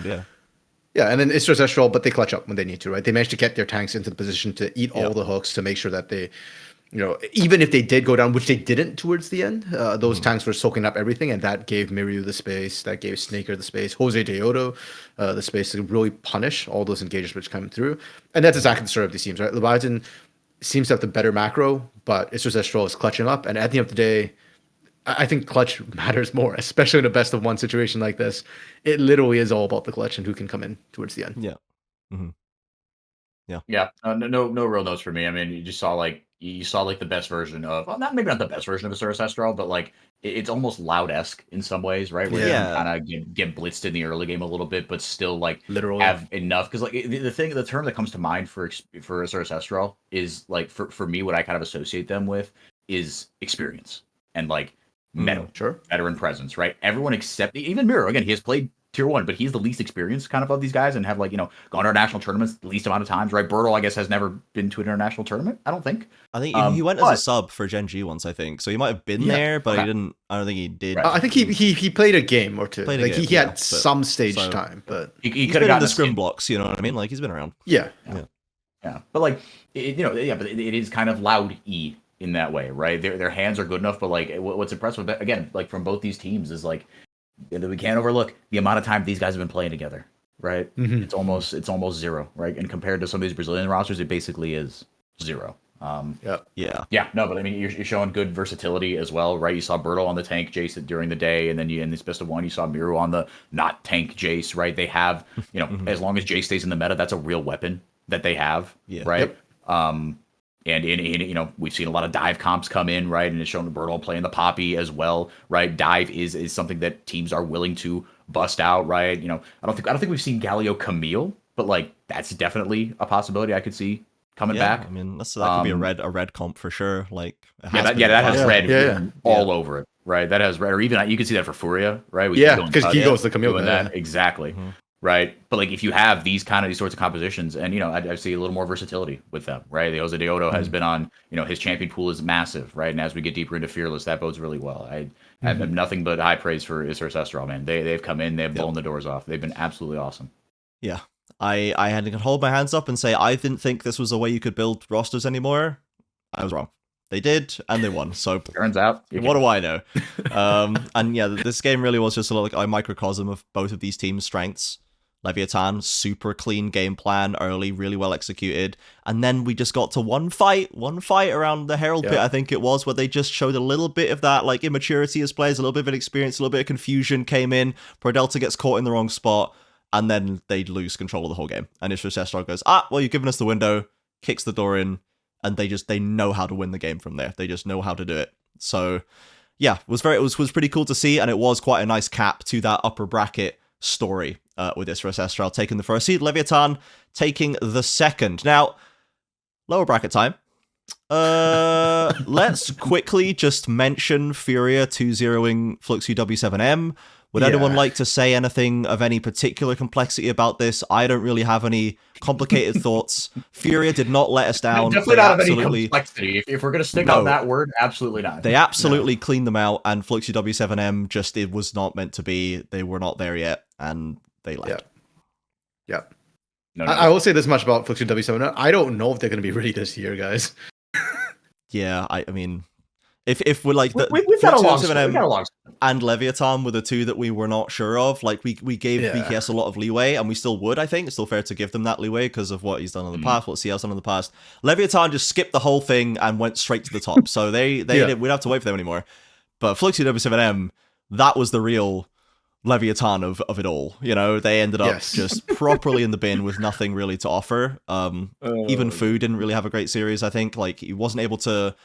and then Isurus Estral, but they clutch up when they need to, right? They managed to get their tanks into the position to eat all the hooks to make sure that they, even if they did go down, which they didn't towards the end, those tanks were soaking up everything, and that gave Miryu the space, that gave Snaker the space, Jose Deodo the space to really punish all those engages which come through. And that's exactly the story of these teams, right? Leviathan seems to have the better macro, but Isurus Estral is clutching up, and at the end of the day, I think clutch matters more, especially in a best of one situation like this. It literally is all about the clutch and who can come in towards the end. Yeah. Yeah, no real notes for me. I mean, you saw like the best version of, well, not maybe not the best version of Asurus Estral, but like it's almost loud-esque in some ways, right? Where you Yeah. can kind of get blitzed in the early game a little bit, but still like Literally. have enough. Because like the term that comes to mind for Asurus Estral is like for me what I kind of associate them with is experience and like metal, Sure. veteran presence, right? Everyone except even Miro. Again, he has played tier 1, but he's the least experienced kind of these guys and have like, gone to international tournaments the least amount of times, right? Bertle, I guess, has never been to an international tournament, I don't think. I think he went as a sub for Gen G once, I think. So he might have been there, but he didn't. I don't think he did. Right. I think he played a game or two. Played a like game, he had but- some stage so- time, but He He's could been have in gotten the a scrim skin. blocks, you know what I mean? Like he's been around. yeah. Yeah, but like but it is kind of loud E in that way, right? Their hands are good enough, but like what's impressive again, like from both these teams is like we can't overlook the amount of time these guys have been playing together, right? Mhm. It's almost zero, right? And compared to some of these Brazilian rosters, it basically is zero. Yeah. Yeah, no, but I mean, you're showing good versatility as well, right? You saw Bertle on the tank Jace during the day, and then in this best of one, you saw Miru on the not tank Jace, right? They have, as long as Jace stays in the meta, that's a real weapon that they have, Yeah. right? And in we've seen a lot of dive comps come in, right? And it's shown Bertle playing the Poppy as well, right? Dive is something that teams are willing to bust out, right? I don't think we've seen Galio Camille, but like that's definitely a possibility I could see coming back. I mean, that could be a red comp for sure. Like, it has that been in the has past. red all over it, right? That has red, or even you can see that for Furia, right? With Yeah, Kigo and because Cut Gigo's the Camille doing guy, that exactly, right? But like if you have these sorts of compositions, and I see a little more versatility with them, right? The Jose Deodo has been on, his champion pool is massive, right? And as we get deeper into Fearless, that bodes really well. I have nothing but high praise for Asurus Estral, man. They've come in, they've blown the doors off. They've been absolutely awesome. Yeah. I had to hold my hands up and say I didn't think this was a way you could build rosters anymore. I was wrong. They did, and they won. So Turns out, what do I know? And yeah, this game really was just a microcosm of both of these teams' strengths. Leviathan, super clean game plan, early, really well executed. And then we just got to one fight around the Herald Pit, I think it was, where they just showed a little bit of that like immaturity as players, a little bit of inexperience, a little bit of confusion came in. Pro Delta gets caught in the wrong spot, and then they lose control of the whole game. And Asurus Estral goes, well, you've given us the window, kicks the door in, and they know how to win the game from there. They just know how to do it. So yeah, it was pretty cool to see, and it was quite a nice cap to that upper bracket story with Asurus Estral taking the first seed, Leviathan taking the second. Now, lower bracket time. Let's quickly just mention Furia 2-0ing Fluxu W7M. Would anyone like to say anything of any particular complexity about this? I don't really have any complicated thoughts. Furia did not let us down. Definitely not of any complexity. If we're going to stick on that word, absolutely not. They absolutely cleaned them out, and Fluxu W7M it was not meant to be. They were not there yet, and they left. Yeah. No. I will say this much about Fluxu W7. I don't know if they're going to be ready this year, guys. Yeah, I mean, if we're like we've got a long story. And Leviathan were the two that we were not sure of. Like we gave VKS a lot of leeway, and we still would. I think it's still fair to give them that leeway because of what he's done in the past, what CL's done in the past. Leviathan just skipped the whole thing and went straight to the top, so we'd have to wait for them anymore. But Fluxu W7M, that was the real Leviathan of it all. They ended up just properly in the bin with nothing really to offer. Even Fu didn't really have a great series. I think like he wasn't able to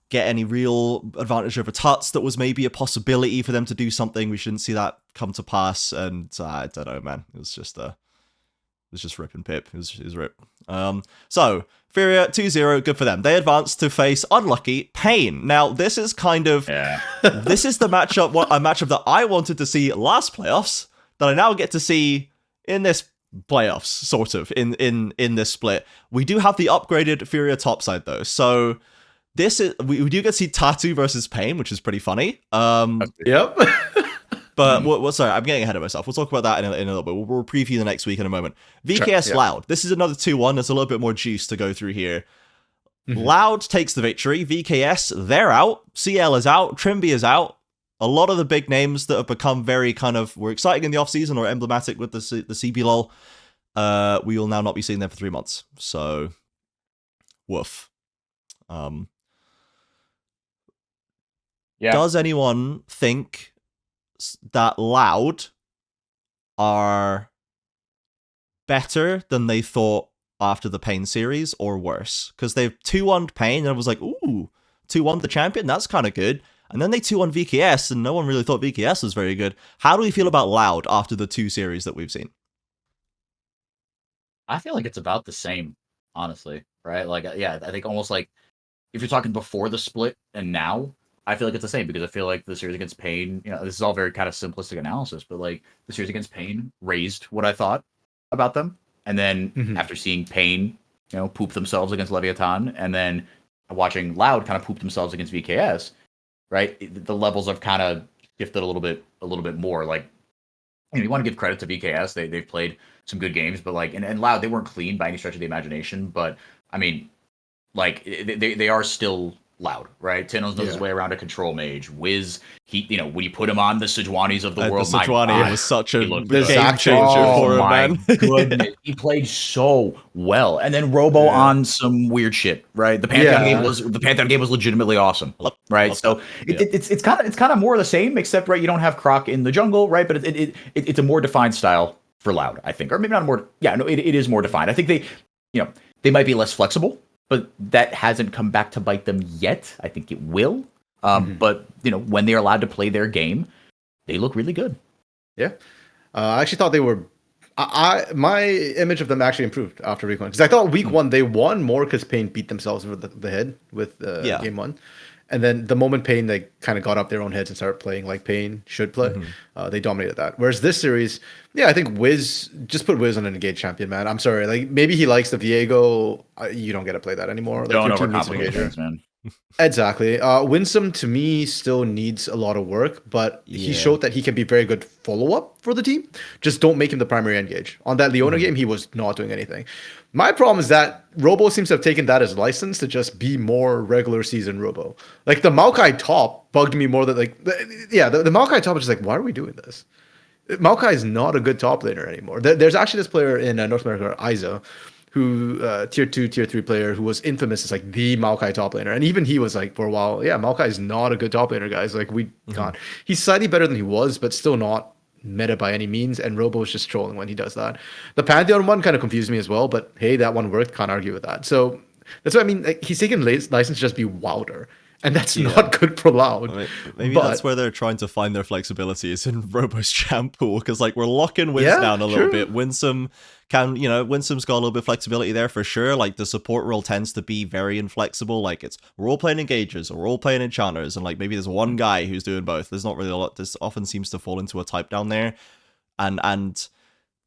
get any real advantage over Tuts that was maybe a possibility for them to do something. We shouldn't see that come to pass, and I don't know, man. It was just rip and pip. It was rip. So Furia 2-0, good for them. They advanced to face unlucky Pain. Now this is kind of this is the matchup, a matchup that I wanted to see last playoffs that I now get to see in this playoffs, sort of in this split. We do have the upgraded Furia topside though, so. We do get to see Tattoo versus Pain, which is pretty funny. Yep. But sorry, I'm getting ahead of myself. We'll talk about that in a little bit. We'll preview the next week in a moment. VKS Loud. This is another 2-1. There's a little bit more juice to go through here. Loud takes the victory. VKS, they're out. CL is out. Trimby is out. A lot of the big names that have become very were exciting in the offseason or emblematic with the CBLOL, we will now not be seeing them for 3 months. So, woof. Does anyone think that Loud are better than they thought after the Pain series or worse? Because they've 2-1'd Pain and I was like, ooh, 2-1 the champion? That's kind of good. And then they 2-1 VKS and no one really thought VKS was very good. How do we feel about Loud after the 2 series that we've seen? I feel like it's about the same, honestly, right? Like, yeah, I think almost like if you're talking before the split and now, I feel like it's the same because I feel like the series against Pain, this is all very kind of simplistic analysis, but like the series against Pain raised what I thought about them. And then after seeing Pain, poop themselves against Leviathan, and then watching Loud kind of poop themselves against VKS, right? The levels have kind of shifted a little bit more. Like, you want to give credit to VKS. They've played some good games, but like, and Loud, they weren't clean by any stretch of the imagination. But I mean, like, they are still Loud, right? Tinos knows his way around a control mage. Wiz, when you put him on the Sejuanis of the world, the Sejuani was such a game changer for him, man. Goodness, he played so well. And then Robo on some weird shit, right? The Pantheon game was legitimately awesome, right? So it's kind of more of the same, except right, you don't have Croc in the jungle, right? But it's a more defined style for Loud, I think, or maybe not more. Yeah, no, it is more defined. I think they might be less flexible, but that hasn't come back to bite them yet. I think it will. But when they're allowed to play their game, they look really good. Yeah, I actually thought they were. My image of them actually improved after week 1 because I thought week 1 they won more because Pain beat themselves over the head with game 1. And then the moment Pain, they kind of got up their own heads and started playing like Pain should play. They dominated that. Whereas this series, I think Wiz, just put Wiz on an engaged champion, man. I'm sorry. Like, maybe he likes the Viego. You don't get to play that anymore. Like, don't overcomplicate things, man. Exactly. Winsome, to me, still needs a lot of work, but he showed that he can be very good follow-up for the team. Just don't make him the primary engage. On that Leona game, he was not doing anything. My problem is that Robo seems to have taken that as license to just be more regular season Robo. Like, the Maokai top bugged me more than, like, the Maokai top is just like, why are we doing this? Maokai is not a good top laner anymore. There's actually this player in North America, Isa, who tier 2, tier 3 player who was infamous as like the Maokai top laner. And even he was like, for a while, Maokai is not a good top laner, guys. Like, we can't. He's slightly better than he was, but still not meta by any means. And Robo is just trolling when he does that. The Pantheon one kind of confused me as well, but hey, that one worked. Can't argue with that. So that's what I mean. Like, he's taken license to just be wilder. And that's not good for Loud. Maybe that's where they're trying to find their flexibility is in Robo's champ pool, because like we're locking Wiz down a little bit. Winsome Winsome's got a little bit of flexibility there for sure. Like, the support role tends to be very inflexible. Like, we're all playing engagers or we're all playing enchanters, and like maybe there's one guy who's doing both. There's not really a lot. This often seems to fall into a type down there, and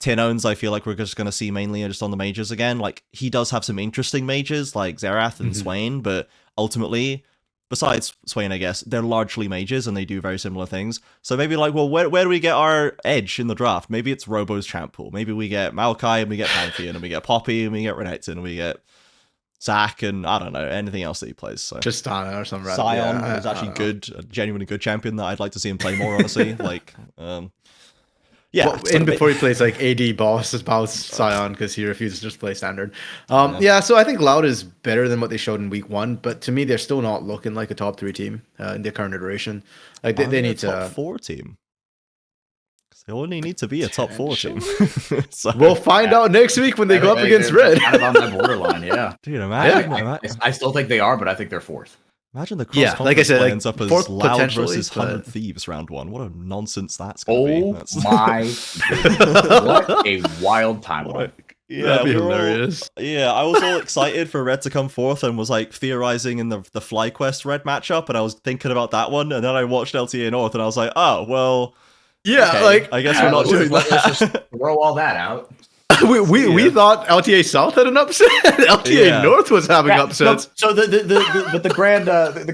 Tinones, I feel like we're just going to see mainly just on the mages again. Like, he does have some interesting mages like Xerath and Swain, but ultimately, besides Swain, I guess, they're largely mages and they do very similar things. So maybe like, well, where do we get our edge in the draft? Maybe it's Robo's champ pool. Maybe we get Maokai and we get Pantheon and we get Poppy and we get Renekton and we get Zac and I don't know, anything else that he plays. So Tristana or something. Sion is actually good, a genuinely good champion that I'd like to see him play more, honestly. Like, before he plays like AD boss Sion because he refuses to just play standard. So I think Loud is better than what they showed in week 1, but to me they're still not looking like a top 3 team in their current iteration. Like, they need top 4 team. They only need to be a top 4 team. So, we'll find out next week when they go up against Red. Kind of on that borderline, Dude, imagine. I still think they are, but I think they're 4th. Imagine the cross like I said, ends up as Loud versus 100 Thieves round 1. What a nonsense that's going to be. My what a wild timeline. That'd be hilarious. I was all excited for Red to come forth and was like theorizing in the FlyQuest Red matchup, and I was thinking about that one, and then I watched LTA North and I was like, oh, well, okay, like, I guess we're not doing that. Let's just throw all that out. we thought LTA South had an upset. LTA North was having upsets. So the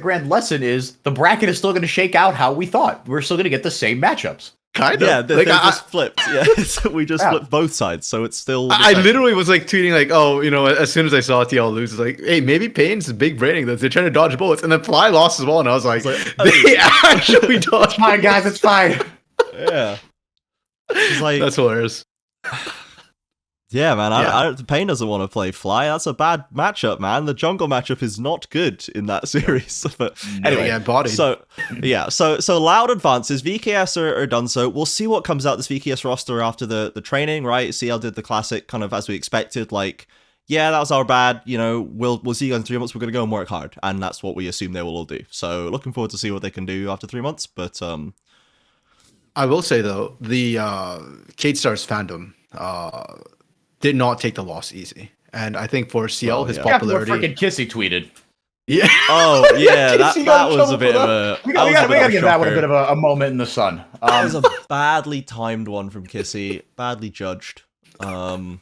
grand lesson is the bracket is still going to shake out how we thought. We're still going to get the same matchups. Kind of. Yeah, they just flipped. Yeah, we just flipped both sides, so it's still. I literally was like tweeting like, oh, as soon as I saw TL lose, it's like, hey, maybe Pain's big braining this. They're trying to dodge bullets, and then Fly lost as well, and I was like they actually dodged. It's fine, guys. It's fine. Yeah. It's like, that's hilarious. Yeah, man. Pain doesn't want to play Fly. That's a bad matchup, man. The jungle matchup is not good in that series. But anyway, body. So Loud advances. VKS are done so. We'll see what comes out this VKS roster after the training, right? CL did the classic kind of as we expected. Like, yeah, that was our bad. You know, we'll see you guys in 3 months. We're gonna go and work hard, and that's what we assume they will all do. So looking forward to see what they can do after 3 months. But I will say though, the Kate Stars fandom did not take the loss easy, and I think for CL, his popularity. What freaking Kissy tweeted. Yeah. Oh yeah, that was a bit of a. We gotta give that one a bit of a moment in the sun. That was a badly timed one from Kissy, badly judged. For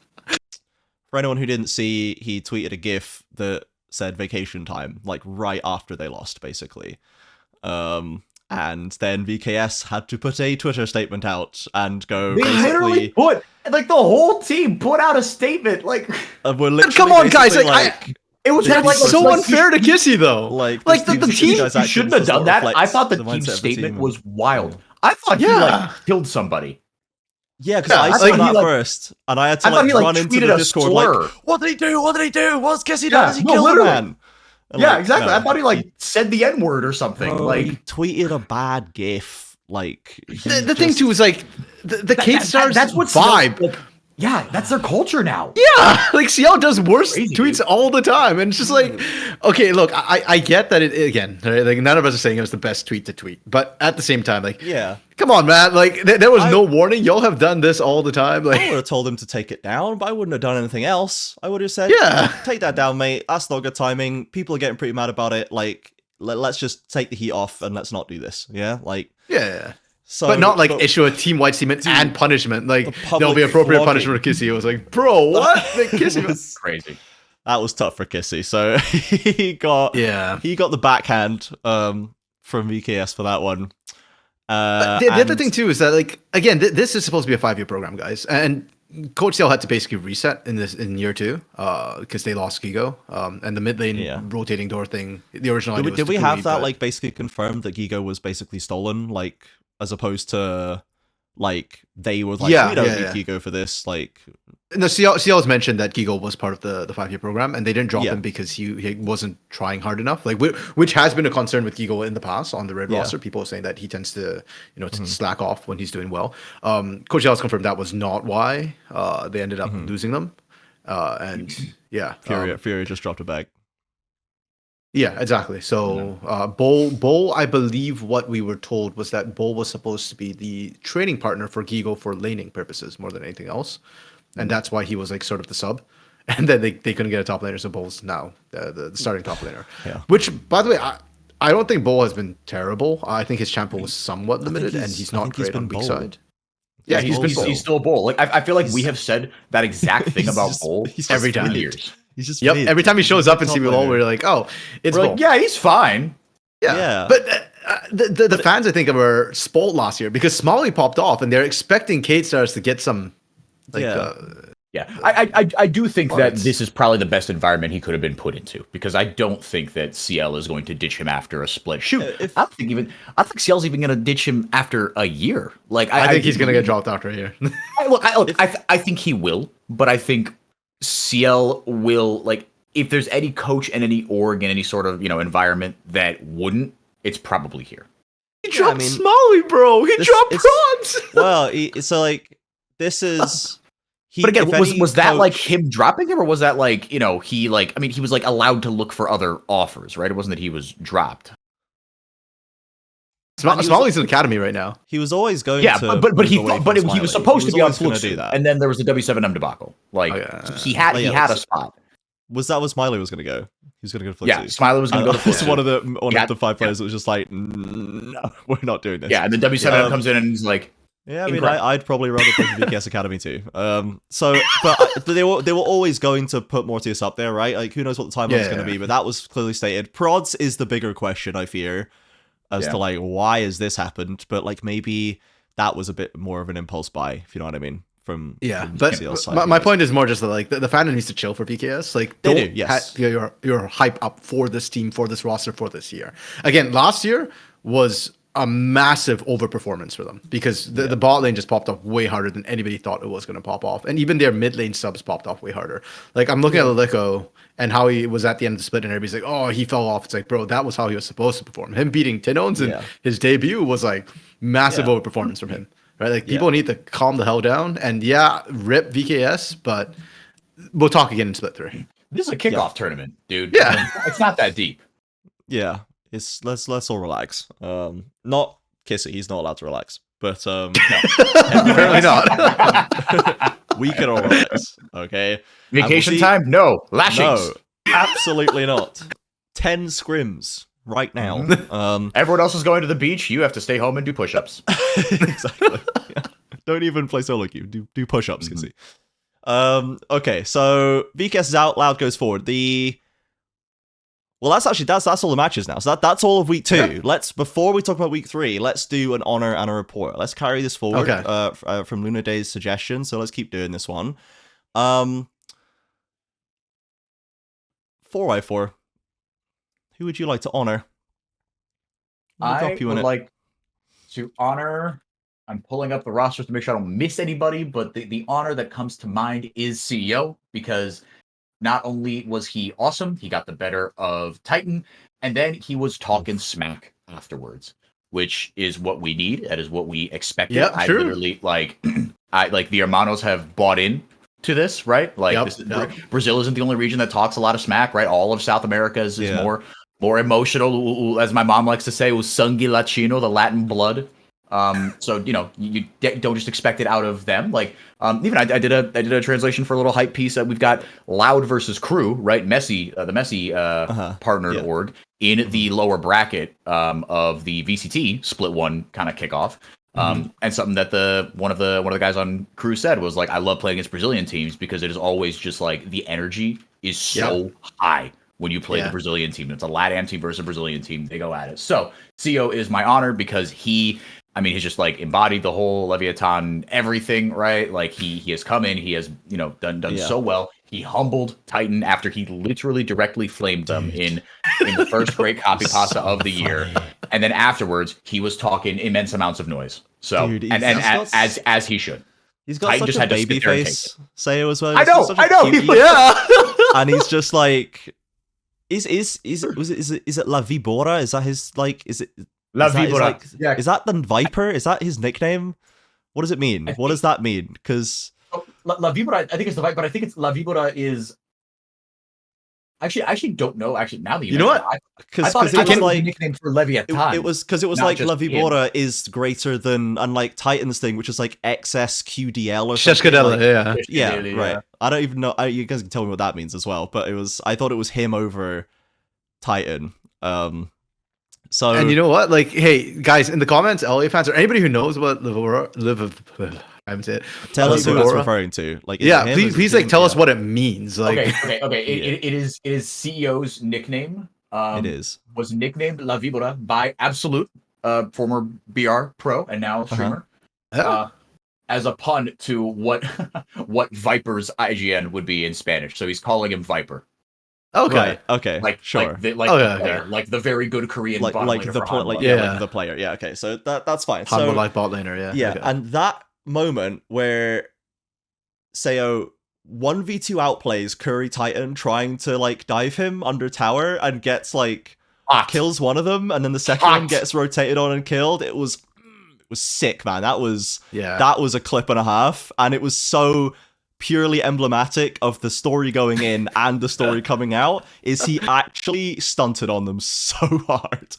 anyone who didn't see, he tweeted a GIF that said "vacation time," like right after they lost, basically. And then VKS had to put a Twitter statement out and go. They literally put the whole team put out a statement like. We're literally come on, guys! It was so unfair to Kissy though. Like the team shouldn't have done that. I thought the team statement was wild. I thought he killed somebody. Yeah, because I saw that first, and I had to run into the Discord like, "What did he do? What did he do? What's Kissy done? Has he killed the man?" Yeah, exactly. I thought he said the N-word or something. Bro, he tweeted a bad GIF. Like the thing too is like the Kate Stars vibe. Yeah, that's their culture now. Yeah, like CL does worse tweets all the time, and it's just like, okay, look, I get that it again, right? Like none of us are saying it was the best tweet to tweet, but at the same time, like, yeah, come on, man, like there was no warning. Y'all have done this all the time. Like, I would have told him to take it down, but I wouldn't have done anything else. I would have said, yeah, take that down, mate. That's not good timing. People are getting pretty mad about it. Like, let's just take the heat off and let's not do this. Yeah, like, yeah. So, but not issue a team-wide statement and punishment. Like there'll be appropriate punishment for Kissy. I was like, bro, what? Kissy was crazy. That was tough for Kissy. So he got the backhand from VKS for that one. The other thing too is that again, this is supposed to be a 5-year program, guys, and Coach CL had to basically reset in year 2 because they lost Gigo and the mid lane rotating door thing. The original idea was did we have that basically confirmed that Gigo was basically stolen as opposed to they were we don't need Gigo for this No, CL has mentioned that Gigo was part of the 5-year program, and they didn't drop him because he wasn't trying hard enough. Which has been a concern with Gigo in the past on the red roster. People are saying that he tends to to slack off when he's doing well. Coach CL has confirmed that was not why they ended up losing them. Fury just dropped a bag. Yeah, exactly. So Bull, I believe what we were told was that Bull was supposed to be the training partner for Gigo for laning purposes more than anything else. And that's why he was sort of the sub. And then they couldn't get a top laner, so Bull's now the starting top laner. Yeah. Which, by the way, I don't think Bull has been terrible. I think his champion was somewhat limited, and he's not great on weak side. Yeah, he's still Bull. I feel like we have said that exact thing about Bull every time. Years. He's just every time he shows up in CBLOL, we're like, oh, it's Bull. Yeah, he's fine. Yeah. But the fans, I think, were spoiled last year because Smalley popped off, and they're expecting Kate Stars to get some. I do think that this is probably the best environment he could have been put into because I don't think that CL is going to ditch him after a split. I think CL's even going to ditch him after a year. I think he's going to get dropped after a year. I think he will, but I think CL will if there's any coach and any org and any sort of environment that wouldn't, it's probably here. He dropped Smalley, bro. He dropped Bronze. Well, this is. But again, was that him dropping him, or was that he was allowed to look for other offers, right? It wasn't that he was dropped. Smalley's in academy right now. He was always going. Yeah, but he was supposed to be on Fluxu, and then there was the W7M debacle. He had a spot. Was that what Smiley was going to go? He was going to go to Fluxu. Yeah, Smiley was going to go to Fluxu. He's one of the 5 players that was just no, we're not doing this. Yeah, and then W7M comes in and he's like. Yeah, I mean, I'd probably rather play for VKS Academy too. But they were always going to put Mortius up there, right? Who knows what the timeline's going to be? But that was clearly stated. Prods is the bigger question, I fear, as to why has this happened? But maybe that was a bit more of an impulse buy, if you know what I mean. From but my point is more just that the fandom needs to chill for PKS. They do, yes. Your hype up for this team, for this roster, for this year. Again, last year was a massive overperformance for them because the bot lane just popped off way harder than anybody thought it was going to pop off, and even their mid lane subs popped off way harder. I'm looking at Aliko and how he was at the end of the split, and everybody's like, "Oh, he fell off." It's bro, that was how he was supposed to perform. Him beating Tinones in his debut was massive overperformance from him, right? People need to calm the hell down. And rip VKS, but we'll talk again in split 3. This is a kickoff tournament, dude. Yeah. It's not that deep. Yeah, it's let's all relax. Not Kissy, he's not allowed to relax, but Apparently not. we can all relax. Okay, Vacation time? No. Lashings. no, absolutely not. 10 scrims right now. Everyone else is going to the beach. You have to stay home and do push-ups. Exactly. Yeah. Don't even play solo queue. Do push-ups, Kissy. Okay, so VKS is out, Loud goes forward. Well, that's all the matches now. So that's all of week 2. Yeah. Before we talk about week 3, let's do an honor and a report. Let's carry this forward from Luna Day's suggestion. So let's keep doing this one. 4x4. Who would you like to honor? I would like to honor. I'm pulling up the rosters to make sure I don't miss anybody, but the honor that comes to mind is CEO, because not only was he awesome, he got the better of Titan, and then he was talking smack afterwards, which is what we need. That is what we expected. Yeah, I true. literally the hermanos have bought in to this, right? Like Brazil isn't the only region that talks a lot of smack, right? All of South America is more emotional, as my mom likes to say, was sangue latino, the Latin blood. So you don't just expect it out of them. Like even I did a translation for a little hype piece that we've got Loud versus Crew, right? Messi, the Messi partnered org in the lower bracket of the VCT split 1 kind of kickoff. And something that one of the guys on Crew said was like, I love playing against Brazilian teams because it is always just like the energy is so high when you play the Brazilian team. It's a LATAM team versus a Brazilian team. They go at it. So CEO is my honor because he's just like embodied the whole Leviathan everything, right? Like he has come in, he has done so well. He humbled Titan after he literally directly flamed them in the first great copy pasta of the year, and then afterwards he was talking immense amounts of noise. So as he should. He's got Titan such a baby face, Sayo as well. I know. Yeah, and he's just like, is it La Vibora? Is that his like? Is it? La Vibora. Is that the Viper? Is that his nickname? What does it mean? What does that mean? Because La Vibora, I think it's the Viper, but I think it's La Vibora is. I actually don't know. Actually, now that you know what, because it was like a nickname for Leviathan. It was like La Vibora is greater than, unlike Titan's thing, which is like XSQDL or something. Yeah, right. I don't even know. You guys can tell me what that means as well. But I thought it was him over Titan. So, and you know what? Like, hey, guys, in the comments, LA fans, or anybody who knows what I haven't said it. Tell us who it's referring to. Like, please like tell us what it means. Like, okay. It is CEO's nickname. It was nicknamed La Vibora by Absolute, former BR pro and now streamer, as a pun to what Viper's IGN would be in Spanish. So he's calling him Viper. Okay. Right. Okay. Like sure. Like the very good Korean like the player. Yeah. Okay. So that's fine. So like bot laner. Yeah. Yeah. Okay. And that moment where Sayo 1v2 outplays Curry Titan trying to like dive him under tower and gets like kills one of them, and then the second one gets rotated on and killed. It was sick, man. That was a clip and a half, and it was so purely emblematic of the story going in and the story coming out. Is he actually stunted on them so hard?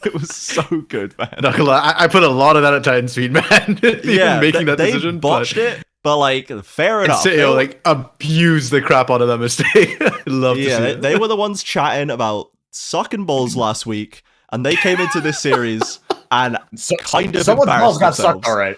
It was so good, man. Not gonna lie, I put a lot of that at Titan Speed, man. Making that decision. They botched it, but like, fair enough. They like abused the crap out of that mistake. Love to see it. They were the ones chatting about sucking balls last week, and they came into this series and kind of someone's balls got themselves. Sucked, all right.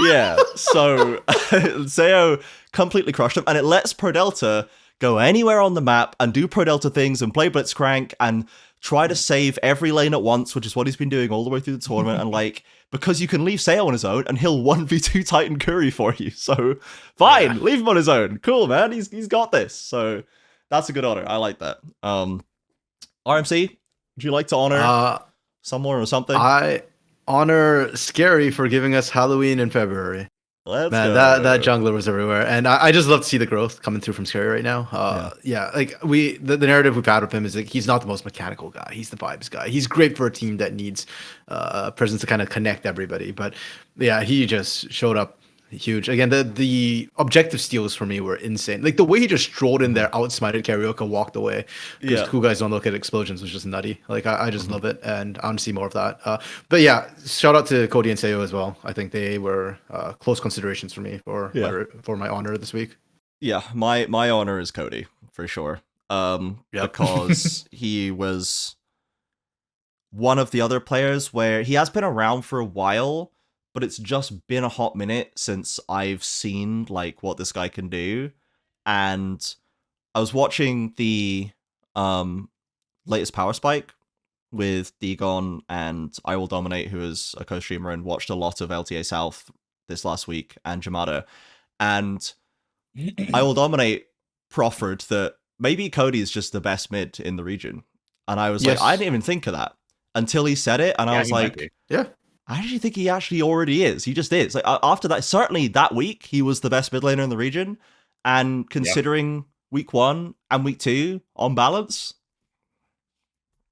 Yeah, so Sayo completely crushed him, and it lets Pro Delta go anywhere on the map and do Pro Delta things and play Blitzcrank and try to save every lane at once, which is what he's been doing all the way through the tournament. And like, because you can leave Sayo on his own and he'll 1v2 Titan Curry for you. So fine, leave him on his own. Cool, man. He's got this. So that's a good honor. I like that. RMC, would you like to honor someone or something? I honor Scary for giving us Halloween in February. Let's go. That jungler was everywhere, and I just love to see the growth coming through from Scary right now. Like the narrative we've had of him is like he's not the most mechanical guy, he's the vibes guy. He's great for a team that needs a presence to kind of connect everybody. But yeah, he just showed up huge. Again, the objective steals for me were insane. Like the way he just strolled in there, outsmited Karaoke, walked away. Because cool guys don't look at explosions was just nutty. Like I just love it, and I want to see more of that. But yeah, shout out to Cody and Seo as well. I think they were close considerations for me for my honor this week. Yeah, my honor is Cody for sure. Because he was one of the other players where he has been around for a while, but it's just been a hot minute since I've seen like what this guy can do. And I was watching the latest Power Spike with Degon and I Will Dominate, who is a co-streamer, and watched a lot of LTA South this last week, and Jamada. And I Will Dominate proffered that maybe Cody is just the best mid in the region. And I was like, I didn't even think of that until he said it. And I was like, I actually think he actually already is. He just is. Like after that, certainly that week, he was the best mid laner in the region. And considering week 1 and week 2 on balance,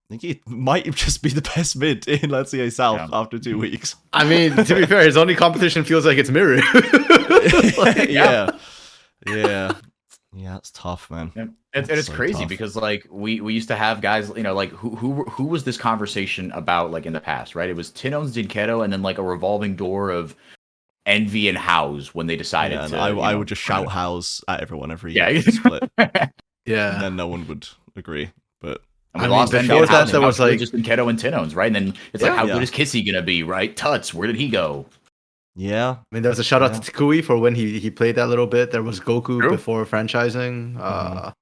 I think he might just be the best mid in LTA South after 2 weeks. I mean, to be fair, his only competition feels like it's Miru. Yeah, it's tough, man. And it's so crazy tough. Because like we used to have guys, you know, like who was this conversation about like in the past, right? It was Tino's Dinketo and then like a revolving door of Envy and House when they decided to. I would just shout House at everyone every split. And then no one would agree. But and we lost before that. There was like just Dinketo and Tino's, right? And then it's like, how good is Kissy gonna be, right? Tuts, where did he go? Yeah, I mean, there was a shout out to Takui for when he played that little bit. There was Goku before franchising.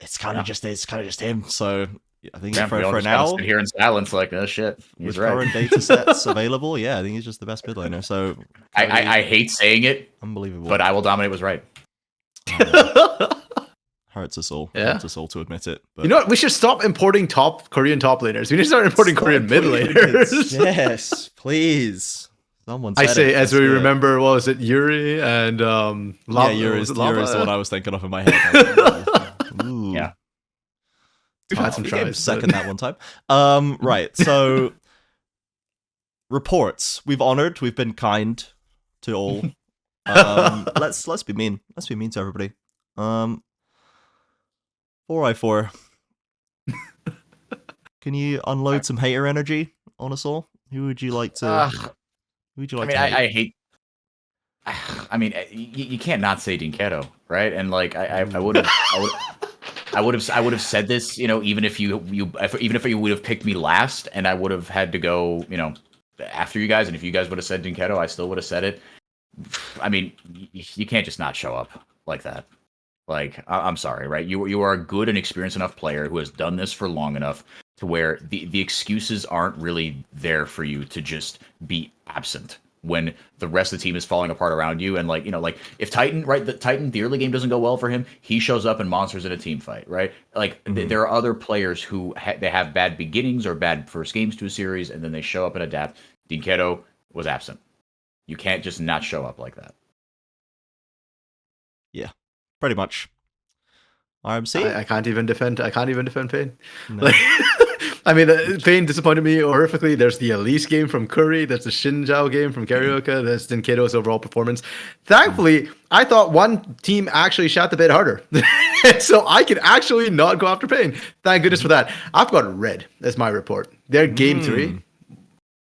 It's kind of just him. So I think for just now, sit here in silence, like oh shit, with current data sets available, I think he's just the best mid laner. So I hate saying it, unbelievable, but I Will Dominate was right. Hurts us all. Hurts us all to admit it. But... You know what? We should stop importing Korean top laners. We need to start importing Korean mid laners. Yes, please. Someone said I say, as we remember, what was it, Yuri and Lava? Yuri's the one I was thinking of in my head. Ooh. Yeah. We've had some tries. Second that one time. Right, so reports. We've been kind to all. Let's be mean. Let's be mean to everybody. 4i4. Can you unload some hater energy on us all? Who would you like to? Who would you like? I hate. I mean, you can't not say Dinketo, right? And like, I would have said this, you know, even if you would have picked me last, and I would have had to go, you know, after you guys, and if you guys would have said Dinketo, I still would have said it. I mean, you can't just not show up like that. Like, I'm sorry, right? You are a good and experienced enough player who has done this for long enough to where the excuses aren't really there for you to just be absent when the rest of the team is falling apart around you. And like, you know, like if Titan, right, the early game doesn't go well for him, he shows up and monsters in a team fight, right? Like there are other players who they have bad beginnings or bad first games to a series, and then they show up and adapt. Dinketo was absent. You can't just not show up like that. Yeah. Pretty much. RMC? I can't even defend Pain. No. Like, I mean, Pain disappointed me horrifically. There's the Elise game from Curry. There's the Shinjao game from Karaoke. There's Dinketo's overall performance. Thankfully, I thought one team actually shot the bit harder. So I could actually not go after Pain. Thank goodness for that. I've got Red as my report. Their game 3.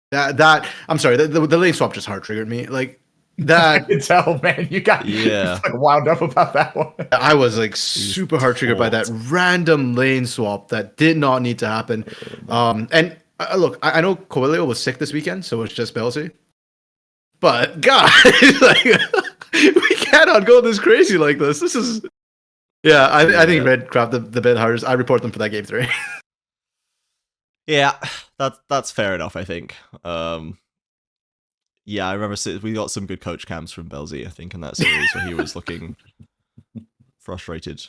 That I'm sorry, the lane swap just hard triggered me. Like, that I can tell, man. You got like wound up about that one. I was like super hard triggered by that random lane swap that did not need to happen. And look, I know Coelho was sick this weekend, so it's just Belsey. But God, like, we cannot go this crazy like this. This is, I think Red crapped the bit hardest. I report them for that game 3. Yeah, that's fair enough. I think. Yeah, I remember we got some good coach cams from Belzy, I think, in that series where he was looking frustrated.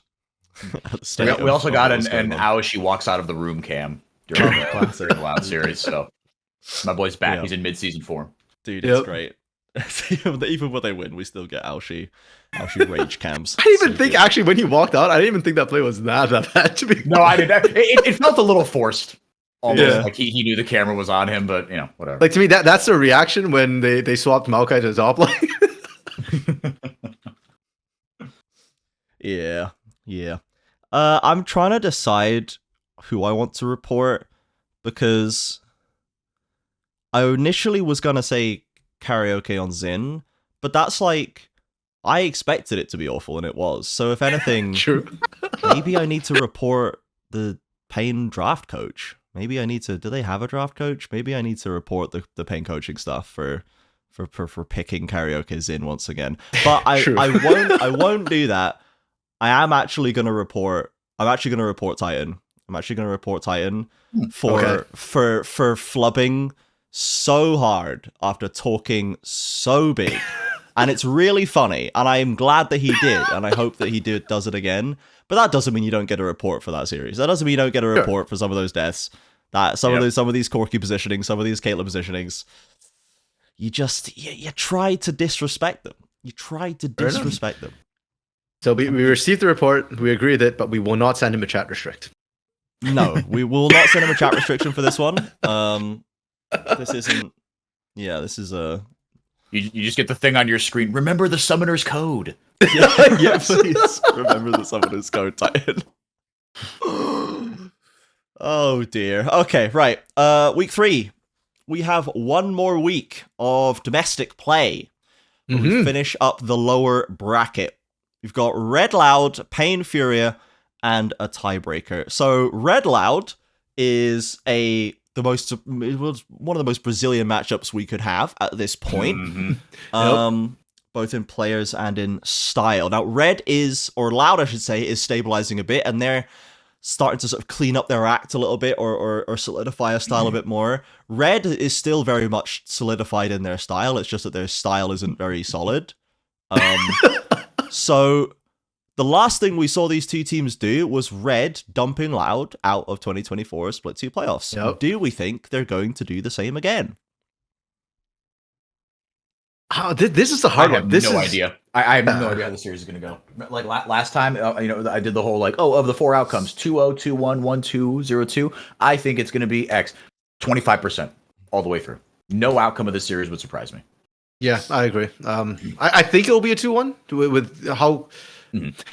At the we also got an Aoshi walks out of the room cam during the Wild series. So my boy's back. He's in mid-season form. Dude, it's great. Even when they win, we still get Aoshi rage cams. I didn't even think, actually, when he walked out, I didn't even think that play was that bad to be. No, I didn't. It felt a little forced. Almost Yeah. like he knew the camera was on him, but whatever. Like to me, that's the reaction when they swapped Maokai to top lane. Yeah. Yeah. I'm trying to decide who I want to report because I initially was gonna say karaoke on Zin, but that's like I expected it to be awful and it was. So if anything, True. maybe I need to report the Pain draft coach. Maybe I need to. Do they have a draft coach? Maybe I need to report the Pain coaching stuff for picking karaoke Zin once again. But True. I won't do that. I am actually gonna report. I'm actually gonna report Titan. I'm actually gonna report Titan for flubbing so hard after talking so big. And it's really funny, and I am glad that he did, and I hope that he does it again. But that doesn't mean you don't get a report for that series. That doesn't mean you don't get a report for some of those deaths. That some of these Corki positionings, some of these Caitlyn positionings. You just you tried to disrespect them. You tried to disrespect them. So we received the report, we agreed with it, but we will not send him a chat restrict. No, we will not send him a chat restriction for this one. This isn't. Yeah, this is a. You just get the thing on your screen. Remember the summoner's code. Yeah, please remember the summoner's code, Titan. Oh dear. Okay, right. Week 3. We have one more week of domestic play. Where we finish up the lower bracket. We've got Red Loud, Pain Furia, and a tiebreaker. So Red Loud is one of the most Brazilian matchups we could have at this point. Both in players and in style. Now, Red or Loud, I should say, is stabilizing a bit, and they're starting to sort of clean up their act a little bit or solidify a style a bit more. Red is still very much solidified in their style. It's just that their style isn't very solid. So the last thing we saw these two teams do was Red dumping Loud out of 2024 Split 2 playoffs. Yep. Do we think they're going to do the same again? This is the hard one. I have no idea. I have no idea how the series is going to go. Like last time, I did the whole of the 4 outcomes, 2-0, 2-1, 1-2, 0-2. I think it's going to be X, 25% all the way through. No outcome of the series would surprise me. Yeah, I agree. I think it'll be a 2-1 with how.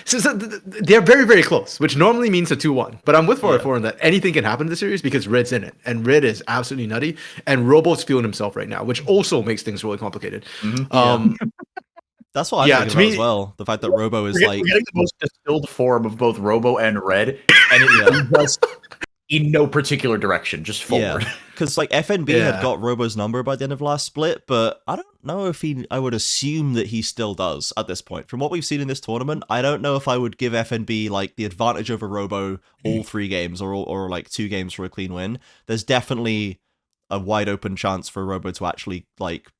So they're very, very close, which normally means a 2-1. But I'm with 4-4 in that anything can happen in the series because Red's in it. And Red is absolutely nutty. And Robo's feeling himself right now, which also makes things really complicated. That's what I'm thinking about as well. The fact that Robo is we're getting the most distilled form of both Robo and Red. And it was in no particular direction, just forward. Yeah, because like FNB had got Robo's number by the end of last split, but I don't know if I would assume that he still does at this point. From what we've seen in this tournament, I don't know if I would give FNB like the advantage over Robo all 3 games or like 2 games for a clean win. There's definitely a wide open chance for Robo to actually like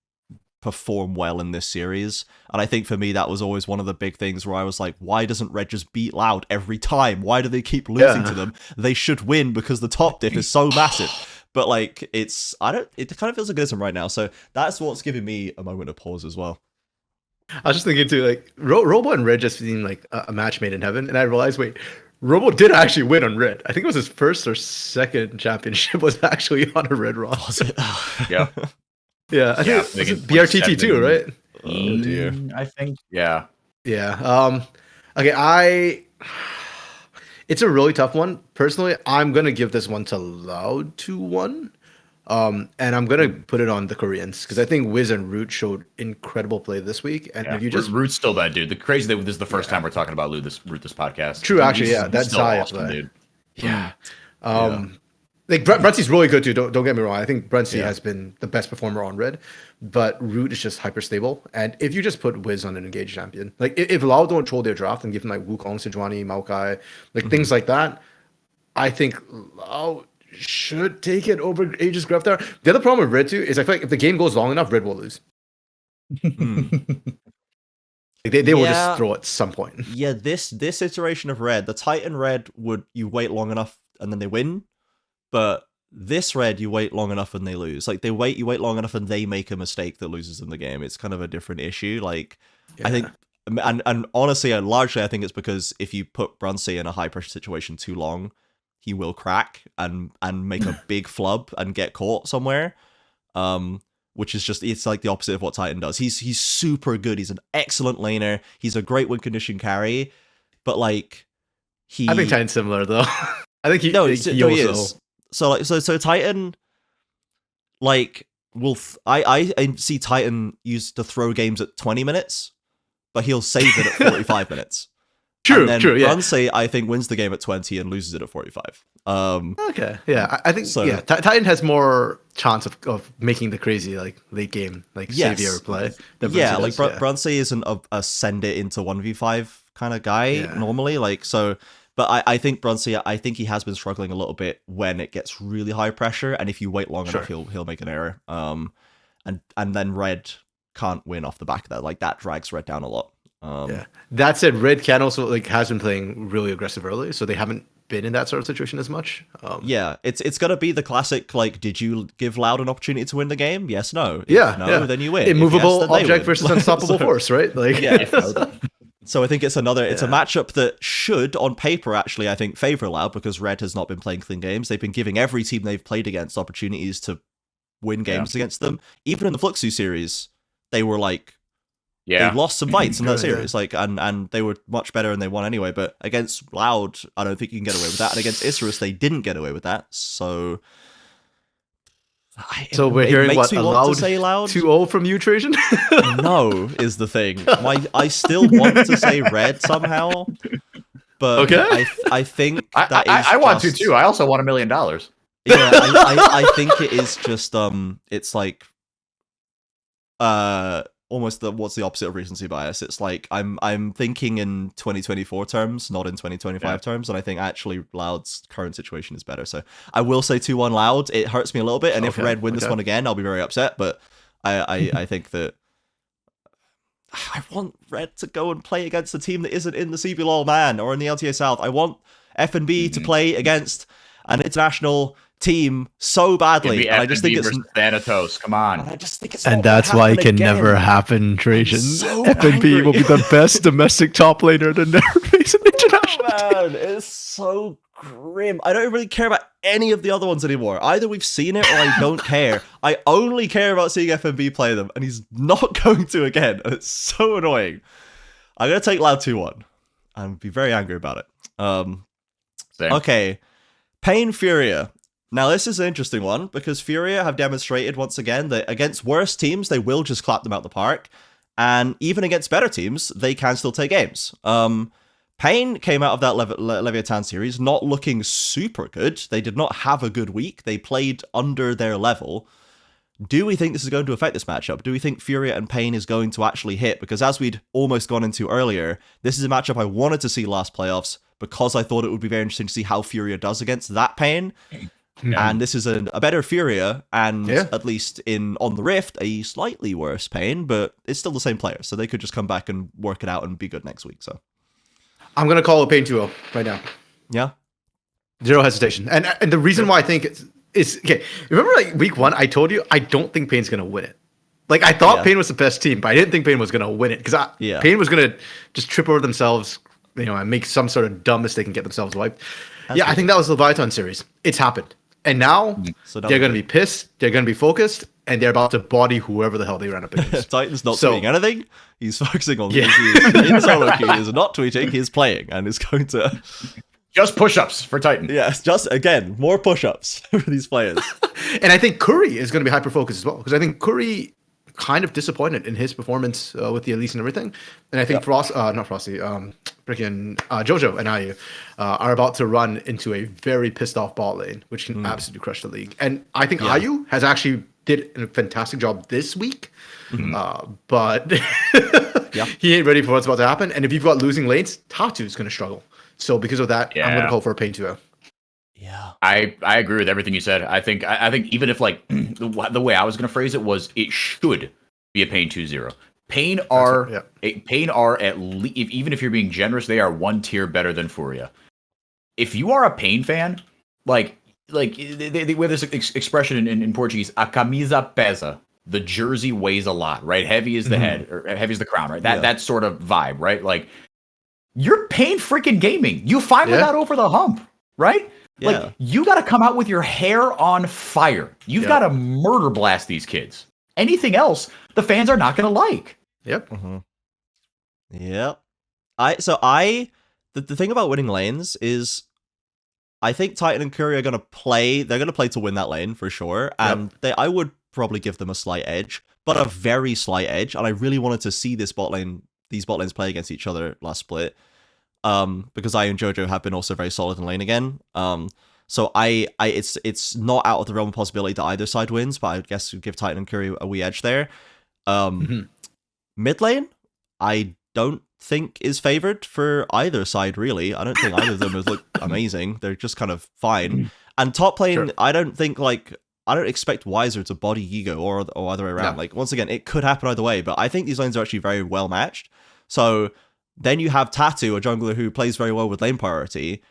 perform well in this series. And I think for me, that was always one of the big things where I was like, why doesn't Red just beat Loud every time? Why do they keep losing to them? They should win because the top diff is so massive. But like, it kind of feels like it isn't right now. So that's what's giving me a moment of pause as well. I was just thinking too, like Robo and Red just seemed like a match made in heaven. And I realized, wait, Robo did actually win on Red. I think it was his first or second championship was actually on a Red Raw. Was it? Yeah. Yeah, I think it was BRTT too, right? Oh dear. I think. Yeah. Yeah. Okay, it's a really tough one. Personally, I'm gonna give this one to Loud 2-1. And I'm gonna put it on the Koreans because I think Wiz and Root showed incredible play this week. And if you just Root's still that dude. The crazy that this is the first time we're talking about Root this podcast. True, actually, that's Zaya awesome, dude. Yeah. Like Bruncey's really good too. Don't get me wrong. I think Bruncey has been the best performer on Red, but Root is just hyper stable. And if you just put Wiz on an engaged champion, like if Lao don't troll their draft and give him like Wukong, Sejuani, Maokai, like things like that, I think Lao should take it over Aegis Graftar. The other problem with Red too is I feel like if the game goes long enough, Red will lose. They will just throw at some point. Yeah, this iteration of Red, the Titan Red you wait long enough and then they win. But this Red, you wait long enough and they lose. Like you wait long enough and they make a mistake that loses them the game. It's kind of a different issue. Like I think, and honestly, largely I think it's because if you put Bruncey in a high pressure situation too long, he will crack and make a big flub and get caught somewhere. Which is just, it's like the opposite of what Titan does. He's super good. He's an excellent laner. He's a great win condition carry, but like I think Titan's similar though. I think he is. So Titan, like, I see Titan used to throw games at 20 minutes, but he'll save it at 45 minutes. True, yeah. Brunsey, I think, wins the game at 20 and loses it at 45. Okay, yeah. I think Titan has more chance of making the crazy like late game savior play. Yeah, like Brunsey isn't a send it into 1v5 kind of guy normally. Like so, but I think Brunsey, I think he has been struggling a little bit when it gets really high pressure, and if you wait long enough, he'll make an error. And then Red can't win off the back of that. Like that drags Red down a lot. That said, Red can also has been playing really aggressive early, so they haven't been in that sort of situation as much. It's gonna be the classic like, did you give Loud an opportunity to win the game? Yes, no. Then you win. Immovable object versus unstoppable force, right? Like So I think it's a matchup that should, on paper, actually, I think, favor Loud, because Red has not been playing clean games. They've been giving every team they've played against opportunities to win games against them. Even in the Fluxu series, they were like, they lost some fights in that series, like, and they were much better and they won anyway. But against Loud, I don't think you can get away with that. And against Isurus, they didn't get away with that. So we're hearing what, a Loud 2-0 from you, Trajan? No, is the thing. I still want to say Red somehow, but I think that I want to too. I also want $1 million. Yeah, I think it is just it's like almost what's the opposite of recency bias. It's like I'm thinking in 2024 terms, not in 2025 terms, and I think actually Loud's current situation is better. So I will say 2-1 Loud. It hurts me a little bit, and if Red win this one again, I'll be very upset. But I think that I want Red to go and play against a team that isn't in the CBLOL, man, or in the LTA South. I want F&B to play against an international team so badly, and I just think it's Thanatos. Come on, and I just think it's and that's why it can never happen, Trajan. FNB will be the best domestic top laner to never face an international team. It's so grim. I don't really care about any of the other ones anymore. Either we've seen it or I don't care. I only care about seeing FNB play them, and he's not going to again, and it's so annoying. I'm gonna take Loud 2-1 and be very angry about it. Okay, Pain Furia. Now, this is an interesting one, because Furia have demonstrated once again that against worse teams, they will just clap them out the park. And even against better teams, they can still take games. Pain came out of that Leviathan series not looking super good. They did not have a good week. They played under their level. Do we think this is going to affect this matchup? Do we think Furia and Pain is going to actually hit? Because as we'd almost gone into earlier, this is a matchup I wanted to see last playoffs, because I thought it would be very interesting to see how Furia does against that Pain. And this is a better Furia, and at least on the Rift, a slightly worse Pain, but it's still the same player, so they could just come back and work it out and be good next week. So I'm gonna call it Pain 2-0 right now. Yeah, zero hesitation. And the reason why I think it's okay. Remember, like week 1, I told you I don't think Pain's gonna win it. Like I thought Pain was the best team, but I didn't think Pain was gonna win it, because Pain was gonna just trip over themselves, and make some sort of dumb mistake and get themselves wiped. I think that was the Leviathan series. It's happened. And now they're going to be pissed, they're going to be focused, and they're about to body whoever the hell they ran up against. Titan's not tweeting anything. He's focusing on this. He is in solo queue. He is not tweeting. He is playing, and is going to... Just push-ups for Titan. Yes, just, again, more push-ups for these players. And I think Curry is going to be hyper-focused as well, because I think Curry kind of disappointed in his performance with the Elise and everything. And I think Jojo and IU are about to run into a very pissed off bot lane, which can absolutely crush the league. And I think IU has actually did a fantastic job this week, but he ain't ready for what's about to happen. And if you've got losing lanes, Tatu's going to struggle. So because of that, I'm going to call for a Pain 2-0. Yeah, I agree with everything you said. I think even if like the way I was going to phrase it was, it should be a Pain 2-0. Pain are at least, even if you're being generous, they are one tier better than Furia. If you are a Pain fan, like they have this expression in Portuguese, a camisa pesa. The jersey weighs a lot, right? Heavy is the head, or heavy is the crown, right? That sort of vibe, right? Like, you're Pain freaking gaming. You finally got over the hump, right? Yeah. Like, you got to come out with your hair on fire. You've got to murder blast these kids. Anything else, the fans are not going to like. Yep. Mm-hmm. Yep. The thing about winning lanes is I think Titan and Curry are going to play. They're going to play to win that lane for sure. And I would probably give them a slight edge, but a very slight edge. And I really wanted to see these bot lanes play against each other last split. Because I and Jojo have been also very solid in lane again. So it's not out of the realm of possibility that either side wins, but I guess we give Titan and Curry a wee edge there. Mid lane, I don't think is favored for either side, really. I don't think either of them has looked amazing. They're just kind of fine. And top lane, I don't expect Wiser to body Ego or other way around. Like, once again, it could happen either way, but I think these lanes are actually very well matched. So then you have Tattoo, a jungler who plays very well with lane priority.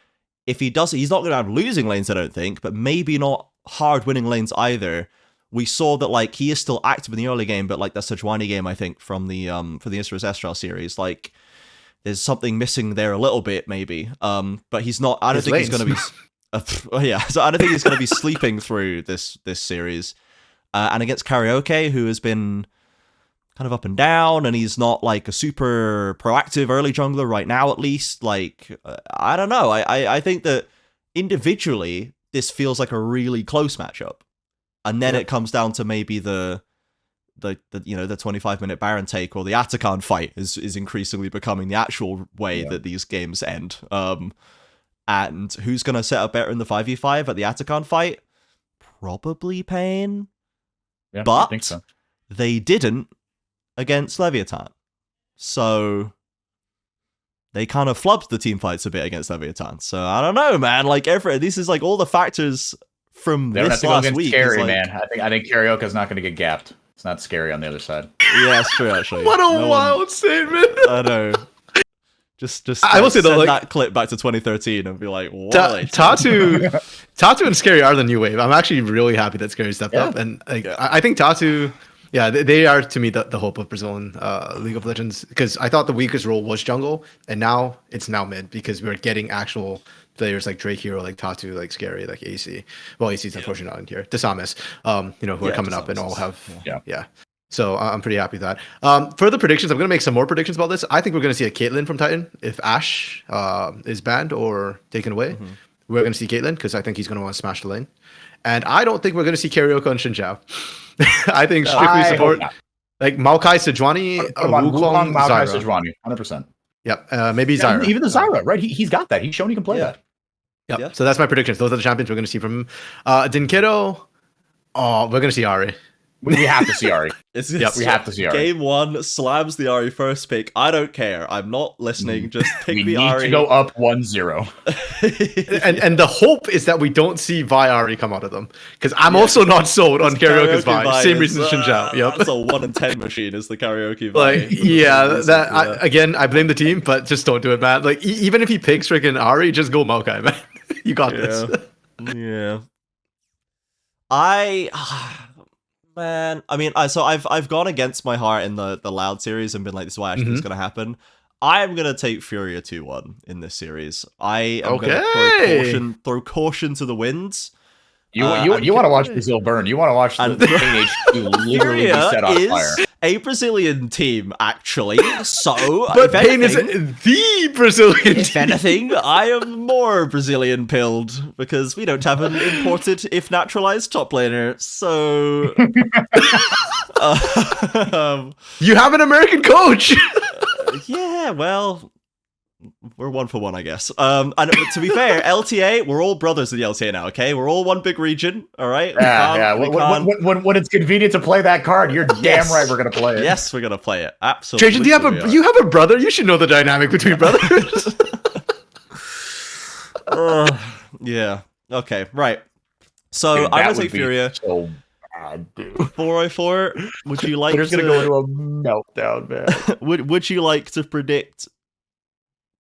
If he does, he's not going to have losing lanes, I don't think, but maybe not hard winning lanes either. We saw that, like, he is still active in the early game, but like that Sejuani game, I think, from the for the Isra Zestral series, like, there's something missing there a little bit, maybe. But he's not. I don't think he's going to be. So I don't think he's going to be sleeping through this series. And against Karaoke, who has been kind of up and down, and he's not like a super proactive early jungler right now, at least. Like, I don't know. I think that individually, this feels like a really close matchup. And then it comes down to maybe the 25-minute Baron take or the Atakan fight is increasingly becoming the actual way that these games end. And who's going to set up better in the 5v5 at the Atakan fight? Probably Pain. Yeah, but I think so. They didn't against Leviathan. So they kind of flubbed the team fights a bit against Leviathan. So I don't know, man. Like, this is like all the factors from this last week. Scary, like, man. I think Karaoke's not going to get gapped. It's not scary on the other side. Yeah, it's true, actually. What a wild statement. I know. Just I will say send though, like, that clip back to 2013 and be like, what? Tatu and Scary are the new wave. I'm actually really happy that Scary stepped up, and like, I think Tatu, they are to me the hope of Brazilian League of Legends, because I thought the weakest role was jungle, and now it's mid, because we're getting actual players like Drake Hero, like Tatu, like Scary, like AC. Well, AC's unfortunately not in here. Desames, who are coming up and all have So I'm pretty happy with that. Further predictions, I'm going to make some more predictions about this. I think we're going to see a Caitlyn from Titan if Ashe is banned or taken away. We're going to see Caitlyn, because I think he's going to want to smash the lane. And I don't think we're going to see Karaoke and Shinjao. I think strictly support, like Maokai, Sejuani, Wukong, Maokai, Zyra. Sejuani, 100%. Yep, maybe Zyra. Even the Zyra, right? He's got that. He's shown he can play that. Yep. Yeah. So that's my predictions. Those are the champions we're going to see from Dinkido. Oh, we're going to see Ari. We have to see Ari. We have to see Ari. Game 1 slams the Ari first pick. I don't care. I'm not listening. Just pick we the need Ari. to go up 1-0. and the hope is that we don't see Vi Ari come out of them, because I'm also not sold on Karaoke's Vi. Same reason as Shinjao. Yep. That's a 1 in 10 machine. Is the Karaoke Vi? Like, again, I blame the team, but just don't do it, man. Like, even if he picks freaking Ari, just go Maokai, man. You got this. Yeah. Man, I mean, so I've gone against my heart in the Loud series and been like, this is why I actually think it's going to happen. I am going to take Furia 2-1 in this series. I am going to throw caution to the winds. You want to watch Brazil burn. You want to watch the Pain HQ literally be set on fire. A Brazilian team, actually. So, but Pain is the Brazilian team. If anything, I am more Brazilian pilled, because we don't have an imported, if naturalized, top laner. So, you have an American coach. Yeah, well, we're 1 for 1, I guess. And to be fair, LTA, we're all brothers in the LTA now, okay? We're all one big region, all right? When it's convenient to play that card, you're damn right we're going to play it. Yes, we're going to play it. Absolutely. Trajan, you have a brother? You should know the dynamic between brothers. Yeah. Okay, right. So, dude, I'm going to take Furia. So bad, dude. 404, would you like to... going to go into a meltdown, man. Would you like to predict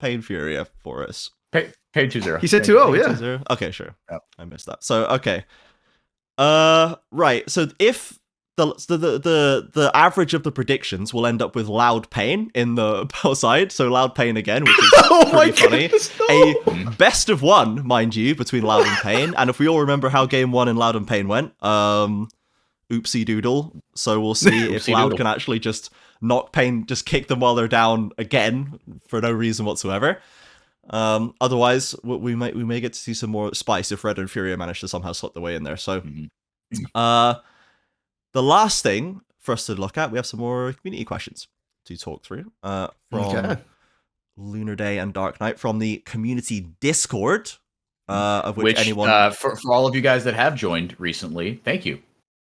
Pain Furia for us? Pain 2-0. He said 2-0, yeah. 2-0? Okay, sure. Yep. I missed that. So, okay. Right. So if the average of the predictions will end up with Loud Pain in the side, so Loud Pain again, which is pretty funny. Goodness, no. A best of one, mind you, between Loud and Pain, and if we all remember how game 1 in Loud and Pain went, oopsie doodle. So we'll see if Loud can actually just knock Pain, just kick them while they're down again for no reason whatsoever. Otherwise, we may get to see some more spice if Red and Furia manage to somehow slip their way in there. So, the last thing for us to look at, we have some more community questions to talk through from Lunar Day and Dark Knight from the community Discord, of which anyone... for all of you guys that have joined recently, thank you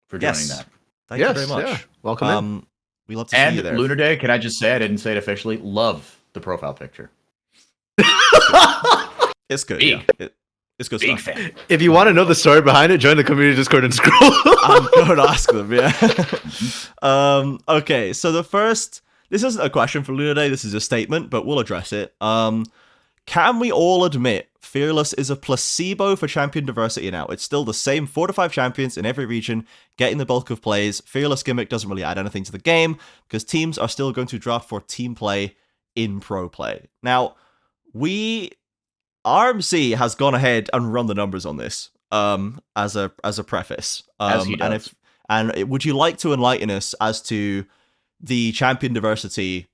for joining that. Thank you very much. Yeah. Welcome in. We love to see you there. Lunar Day, can I just say, I didn't say it officially, love the profile picture. It's good. Big. Yeah. It's good Big stuff. fan. If you want to know the story behind it, join the community Discord and scroll. I'm going to ask them, yeah. Okay, so this isn't a question for Lunar Day, this is a statement, but we'll address it. Can we all admit Fearless is a placebo for champion diversity now? It's still the same 4 to 5 champions in every region getting the bulk of plays. Fearless gimmick doesn't really add anything to the game because teams are still going to draft for team play in pro play. Now, RMC has gone ahead and run the numbers on this as a preface. As he does. Would you like to enlighten us as to the champion diversity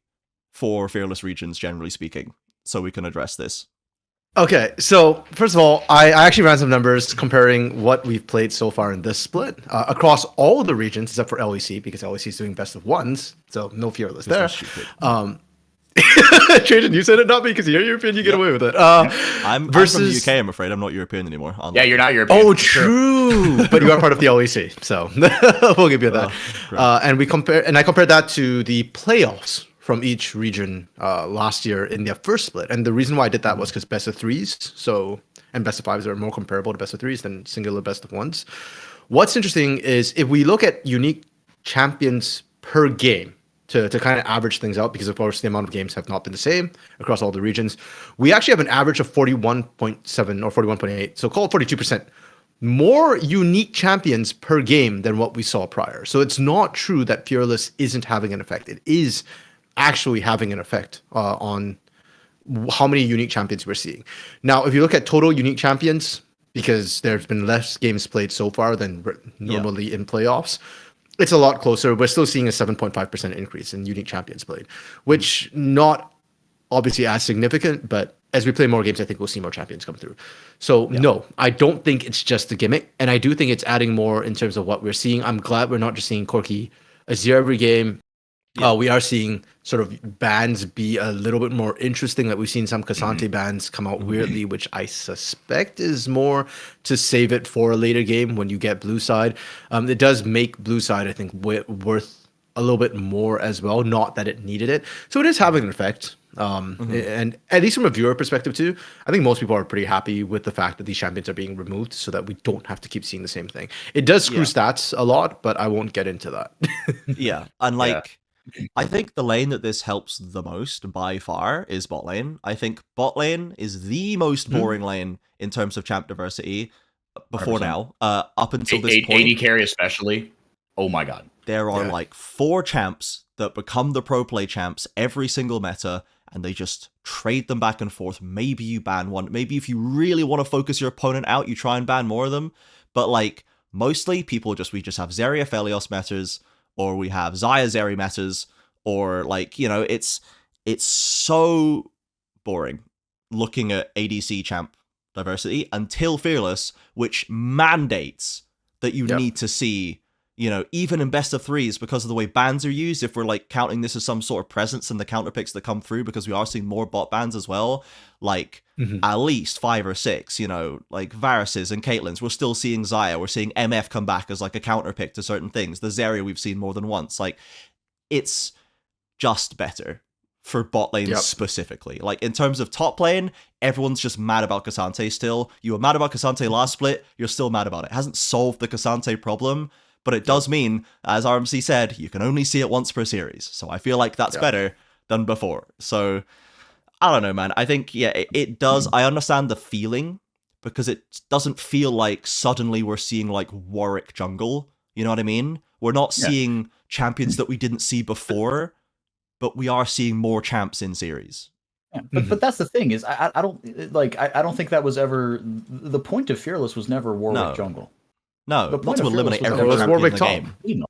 for Fearless regions, generally speaking, so we can address this? Okay, so first of all, I actually ran some numbers comparing what we've played so far in this split across all of the regions except for LEC, because LEC is doing best of ones, so no Fearless there. Trajan, you said it, not me, because you're European, you get away with it. I'm from the UK, I'm afraid. I'm not European anymore. Yeah, you're not European. Oh, true. But you are part of the LEC, so we'll give you that. I compared that to the playoffs from each region last year in their first split. And the reason why I did that was because best of threes, and best of fives are more comparable to best of threes than singular best of ones. What's interesting is if we look at unique champions per game, to kind of average things out, because of course the amount of games have not been the same across all the regions, we actually have an average of 41.7 or 41.8, so call it 42%. More unique champions per game than what we saw prior. So it's not true that Fearless isn't having an effect. It is actually having an effect on how many unique champions we're seeing. Now, if you look at total unique champions, because there's been less games played so far than normally in playoffs, it's a lot closer. We're still seeing a 7.5% increase in unique champions played, which not obviously as significant, but as we play more games, I think we'll see more champions come through. So no, I don't think it's just the gimmick. And I do think it's adding more in terms of what we're seeing. I'm glad we're not just seeing Corki Azir every game. We are seeing sort of bans be a little bit more interesting. Like we've seen some Cassante bans come out weirdly, which I suspect is more to save it for a later game when you get blue side. It does make blue side, I think, worth a little bit more as well. Not that it needed it. So it is having an effect. And at least from a viewer perspective too, I think most people are pretty happy with the fact that these champions are being removed so that we don't have to keep seeing the same thing. It does screw stats a lot, but I won't get into that. And I think the lane that this helps the most by far is bot lane. I think bot lane is the most boring lane in terms of champ diversity before 100%. Now. Up until this point, AD carry especially. Oh my god. There are like 4 champs that become the pro play champs every single meta, and they just trade them back and forth. Maybe you ban one. Maybe if you really want to focus your opponent out, you try and ban more of them. But like mostly we just have Zarya Felios metas, or we have Xayah Zeri metas, or like, you know, it's so boring looking at ADC champ diversity until Fearless, which mandates that you need to see, you know, even in best of threes, because of the way bans are used, if we're like counting this as some sort of presence in the counter picks that come through, because we are seeing more bot bans as well, like at least 5 or 6, you know, like Varus's and Caitlyn's. We're still seeing Xayah. We're seeing MF come back as like a counter pick to certain things. The Zarya we've seen more than once. Like, it's just better for bot lanes specifically. Like, in terms of top lane, everyone's just mad about Cassante still. You were mad about Cassante last split, you're still mad about it. It hasn't solved the Cassante problem, but it does mean, as RMC said, you can only see it once per series. So I feel like that's better than before. So I don't know, man. I think, it does. I understand the feeling, because it doesn't feel like suddenly we're seeing like Warwick jungle, You know what I mean? We're not seeing champions that we didn't see before, but we are seeing more champs in series. Yeah, but that's the thing is I don't like I don't think that was ever the point of Fearless was never Warwick jungle. No, The not point to of eliminate Fearless every was champion Warwick in the top. game. You know.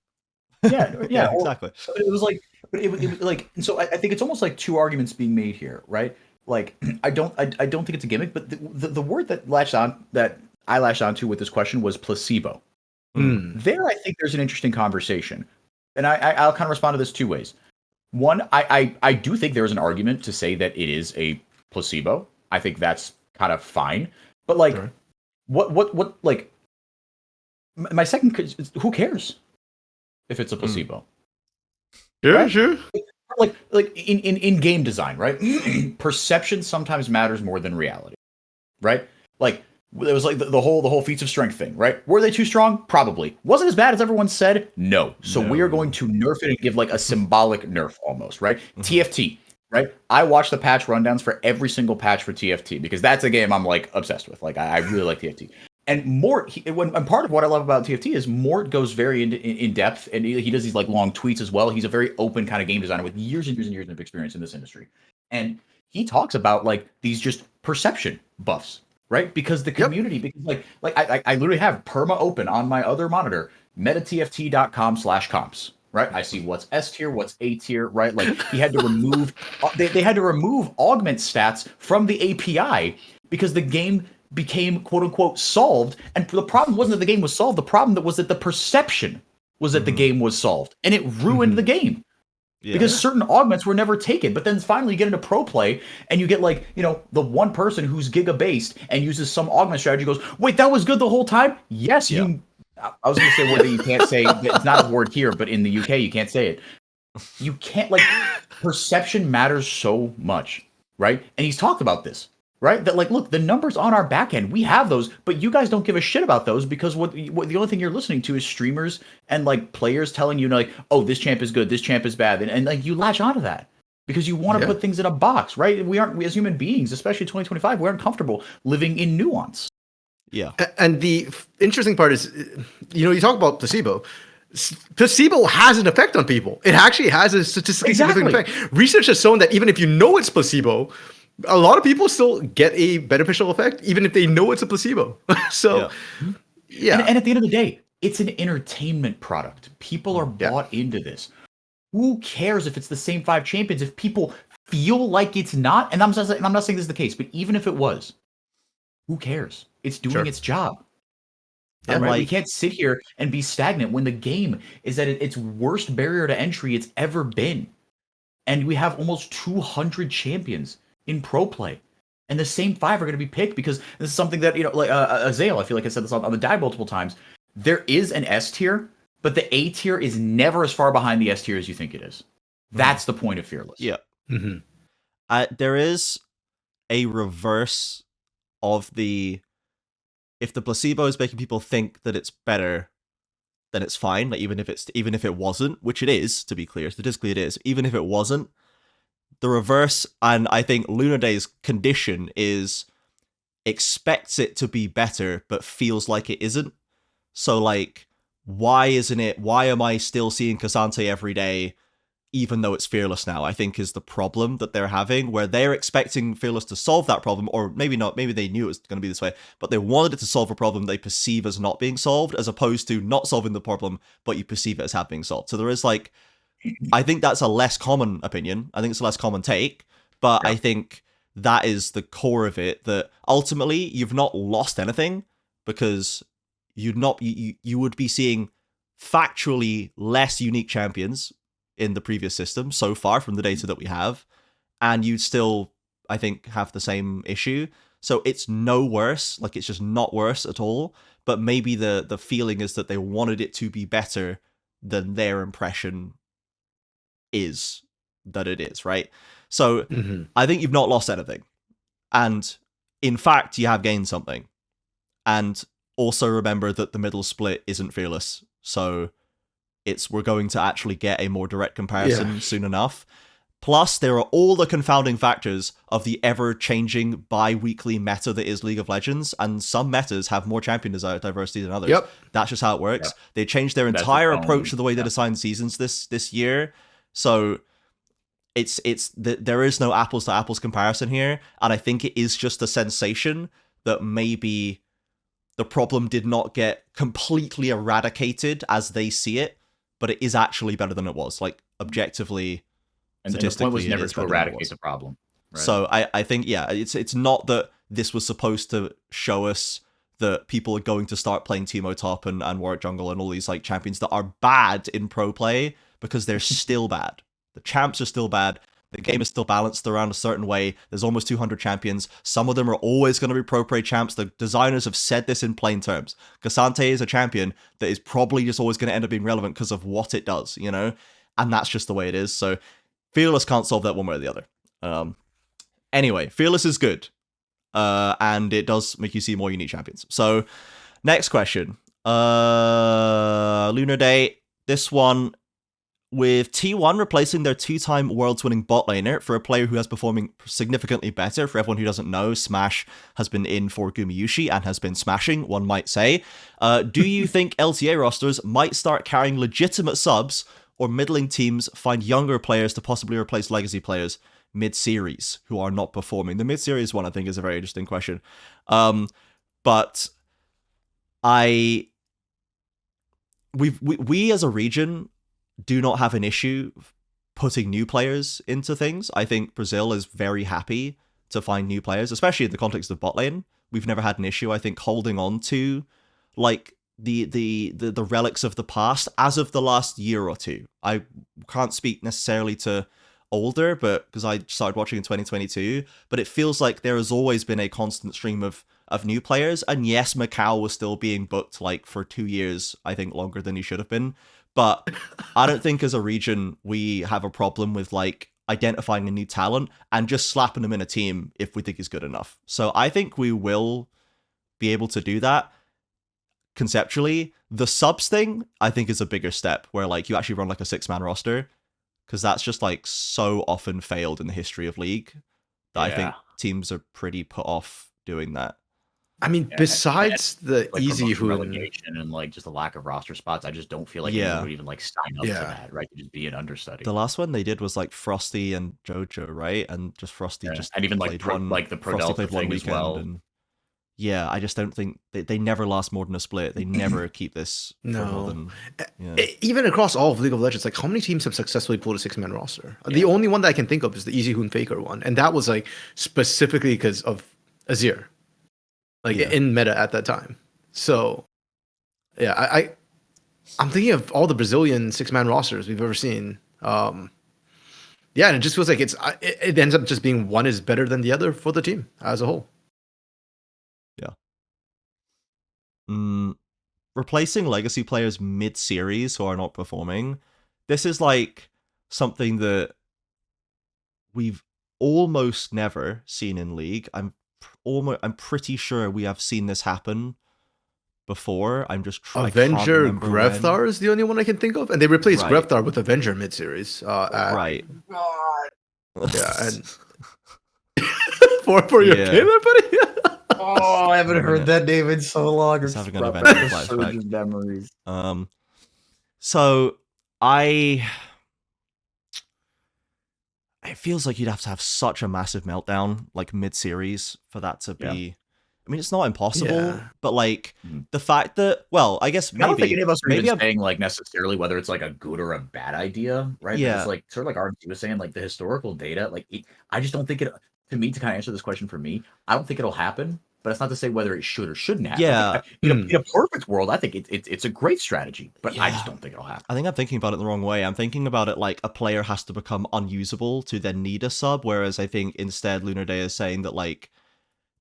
Yeah, Yeah, exactly. But it was like, but it like, so I think it's almost like two arguments being made here, right? Like, I don't think it's a gimmick, but the word that I latched onto with this question was placebo. There, I think there's an interesting conversation, and I'll kind of respond to this two ways. One, I do think there's an argument to say that it is a placebo. I think that's kind of fine, but like, what like, my second, who cares if it's a placebo? Sure. Like in game design, right? Perception sometimes matters more than reality, right? Like it was like the whole feats of strength thing, right? Were they too strong? Probably. Wasn't as bad as everyone said? No. So we are going to nerf it and give like a symbolic nerf almost, right? TFT, right? I watch the patch rundowns for every single patch for TFT because that's a game I'm like obsessed with. Like I really like TFT. And Mort, and part of what I love about TFT is Mort goes very in depth, and he does these like long tweets as well. He's a very open kind of game designer with years and years and years of experience in this industry, and he talks about like these just perception buffs, right? Because the community, because like I literally have perma open on my other monitor, metatft.com/comps. Right, I see what's S tier, what's A tier, right? Like he had to remove, they had to remove augment stats from the API because the game became quote unquote solved, and the problem wasn't that the game was solved. The problem that was that the perception was that the game was solved, and it ruined the game because certain augments were never taken. But then finally you get into pro play, and you get like the one person who's giga based and uses some augment strategy. Goes, wait, that was good the whole time. Yes, you. I was going to say a word that you can't say. It's not a word here, but in the UK you can't say it. You can't perception matters so much, right? And he's talked about this. Right? That like, look, the numbers on our back end, we have those, but you guys don't give a shit about those because what the only thing you're listening to is streamers and like players telling you like, oh, this champ is good, this champ is bad, and like you latch onto that because you want to put things in a box, right? We as human beings, especially 2025, we aren't comfortable living in nuance. Yeah. And the interesting part is, you talk about placebo. Placebo has an effect on people. It actually has a statistically significant effect. Research has shown that even if you know it's placebo, a lot of people still get a beneficial effect, even if they know it's a placebo. So, yeah. And at the end of the day, it's an entertainment product. People are bought into this. Who cares if it's the same 5 champions? If people feel like it's not, and I'm not saying this is the case, but even if it was, who cares? It's doing its job. And right? We can't sit here and be stagnant when the game is at its worst barrier to entry it's ever been. And we have almost 200 champions in pro play, and the same 5 are going to be picked because this is something that like Azale, I feel like I said this on the dive multiple times. There is an S tier, but the A tier is never as far behind the S tier as you think it is. That's the point of Fearless. Yeah. There is a reverse of if the placebo is making people think that it's better, then it's fine. Like even if it wasn't, which it is, to be clear, statistically it is. Even if it wasn't. The reverse, and I think Lunaday's condition is expects it to be better, but feels like it isn't. So, like, why isn't it? Why am I still seeing Cassante every day, even though it's Fearless now? I think is the problem that they're having, where they're expecting Fearless to solve that problem, or maybe not. Maybe they knew it was going to be this way, but they wanted it to solve a problem they perceive as not being solved, as opposed to not solving the problem, but you perceive it as having solved. So there is like. I think that's a less common opinion. I think it's a less common take, but I think that is the core of it, that ultimately you've not lost anything because you would be seeing factually less unique champions in the previous system so far from the data that we have, and you'd still, I think, have the same issue. So it's no worse, like it's just not worse at all, but maybe the feeling is that they wanted it to be better than their impression is that it is, right? So I think you've not lost anything, and in fact you have gained something. And also remember that the middle split isn't Fearless, so we're going to actually get a more direct comparison soon enough. Plus, there are all the confounding factors of the ever-changing bi-weekly meta that is League of Legends, and some metas have more champion diversity than others. Yep. That's just how it works. Yep. They changed their That's entire its own- approach to the way they assign seasons this year, so there is no apples to apples comparison here, and I think it is just a sensation that maybe the problem did not get completely eradicated as they see it, but it is actually better than it was. Like, objectively, and the point was statistically, it never is to better than it eradicate was. the problem. Right? So I think, yeah, it's not that this was supposed to show us that people are going to start playing Teemo Top and Warwick Jungle and all these like champions that are bad in pro play, because they're still bad. The champs are still bad. The game is still balanced around a certain way. There's almost 200 champions. Some of them are always going to be pro play champs. The designers have said this in plain terms. Cassante is a champion that is probably just always going to end up being relevant because of what it does, you know? And that's just the way it is. So Fearless can't solve that one way or the other. Anyway, Fearless is good. And it does make you see more unique champions. So, next question. Lunar Day. This one, with T1 replacing their two-time Worlds-winning bot laner for a player who has performing significantly better. For everyone who doesn't know, Smash has been in for Gumayushi and has been smashing, one might say. Do you think LTA rosters might start carrying legitimate subs, or middling teams find younger players to possibly replace legacy players mid-series who are not performing? The mid-series one, I think, is a very interesting question. But we as a region do not have an issue putting new players into things. I think Brazil is very happy to find new players, especially in the context of bot lane. We've never had an issue, I think, holding on to like the relics of the past as of the last year or two. I can't speak necessarily to older, but because I started watching in 2022, but it feels like there has always been a constant stream of new players. And yes, Macau was still being booked like for 2 years, I think longer than he should have been. But I don't think as a region we have a problem with like identifying a new talent and just slapping them in a team if we think he's good enough. So I think we will be able to do that conceptually. The subs thing, I think, is a bigger step where like you actually run like a 6-man roster, because that's just like so often failed in the history of League that I think teams are pretty put off doing that. I mean, besides the like easy promotion, Hoon, relegation, and like just the lack of roster spots, I just don't feel like anyone would even like sign up to that, right? To just be an understudy. The last one they did was like Frosty and Jojo, right? And just Frosty just and even like the Pro Delta thing as well. And yeah, I just don't think they never last more than a split. They never keep this for more than even across all of League of Legends. Like, how many teams have successfully pulled a 6-man roster? The only one that I can think of is the Easy Hoon Faker one, and that was like specifically because of Azir. Like in meta at that time. So yeah, I'm thinking of all the Brazilian 6-man rosters we've ever seen. And it just feels like it ends up just being one is better than the other for the team as a whole. Yeah. Replacing legacy players mid-series who are not performing. This is like something that we've almost never seen in League. I'm pretty sure we have seen this happen before. I'm just trying. Avenger Grevthar is the only one I can think of, and they replaced Grevthar with Avenger mid-series. Right. God. Yeah, and for your game there, buddy. Oh, I haven't heard that name in so long. It's having an Avenger flashback. Memories. So it feels like you'd have to have such a massive meltdown, like mid-series, for that to be... I mean, it's not impossible, but like, the fact that... Well, I guess maybe... I don't think any of us are even saying, like, necessarily whether it's, like, a good or a bad idea, right? Yeah. But it's, like, sort of like RMC was saying, like, the historical data, like, I just don't think it... To me, to kind of answer this question for me, I don't think it'll happen, but it's not to say whether it should or shouldn't happen. Yeah. In a perfect world, I think it's a great strategy, but I just don't think it'll happen. I think I'm thinking about it the wrong way. I'm thinking about it like a player has to become unusable to then need a sub, whereas I think instead Lunar Day is saying that like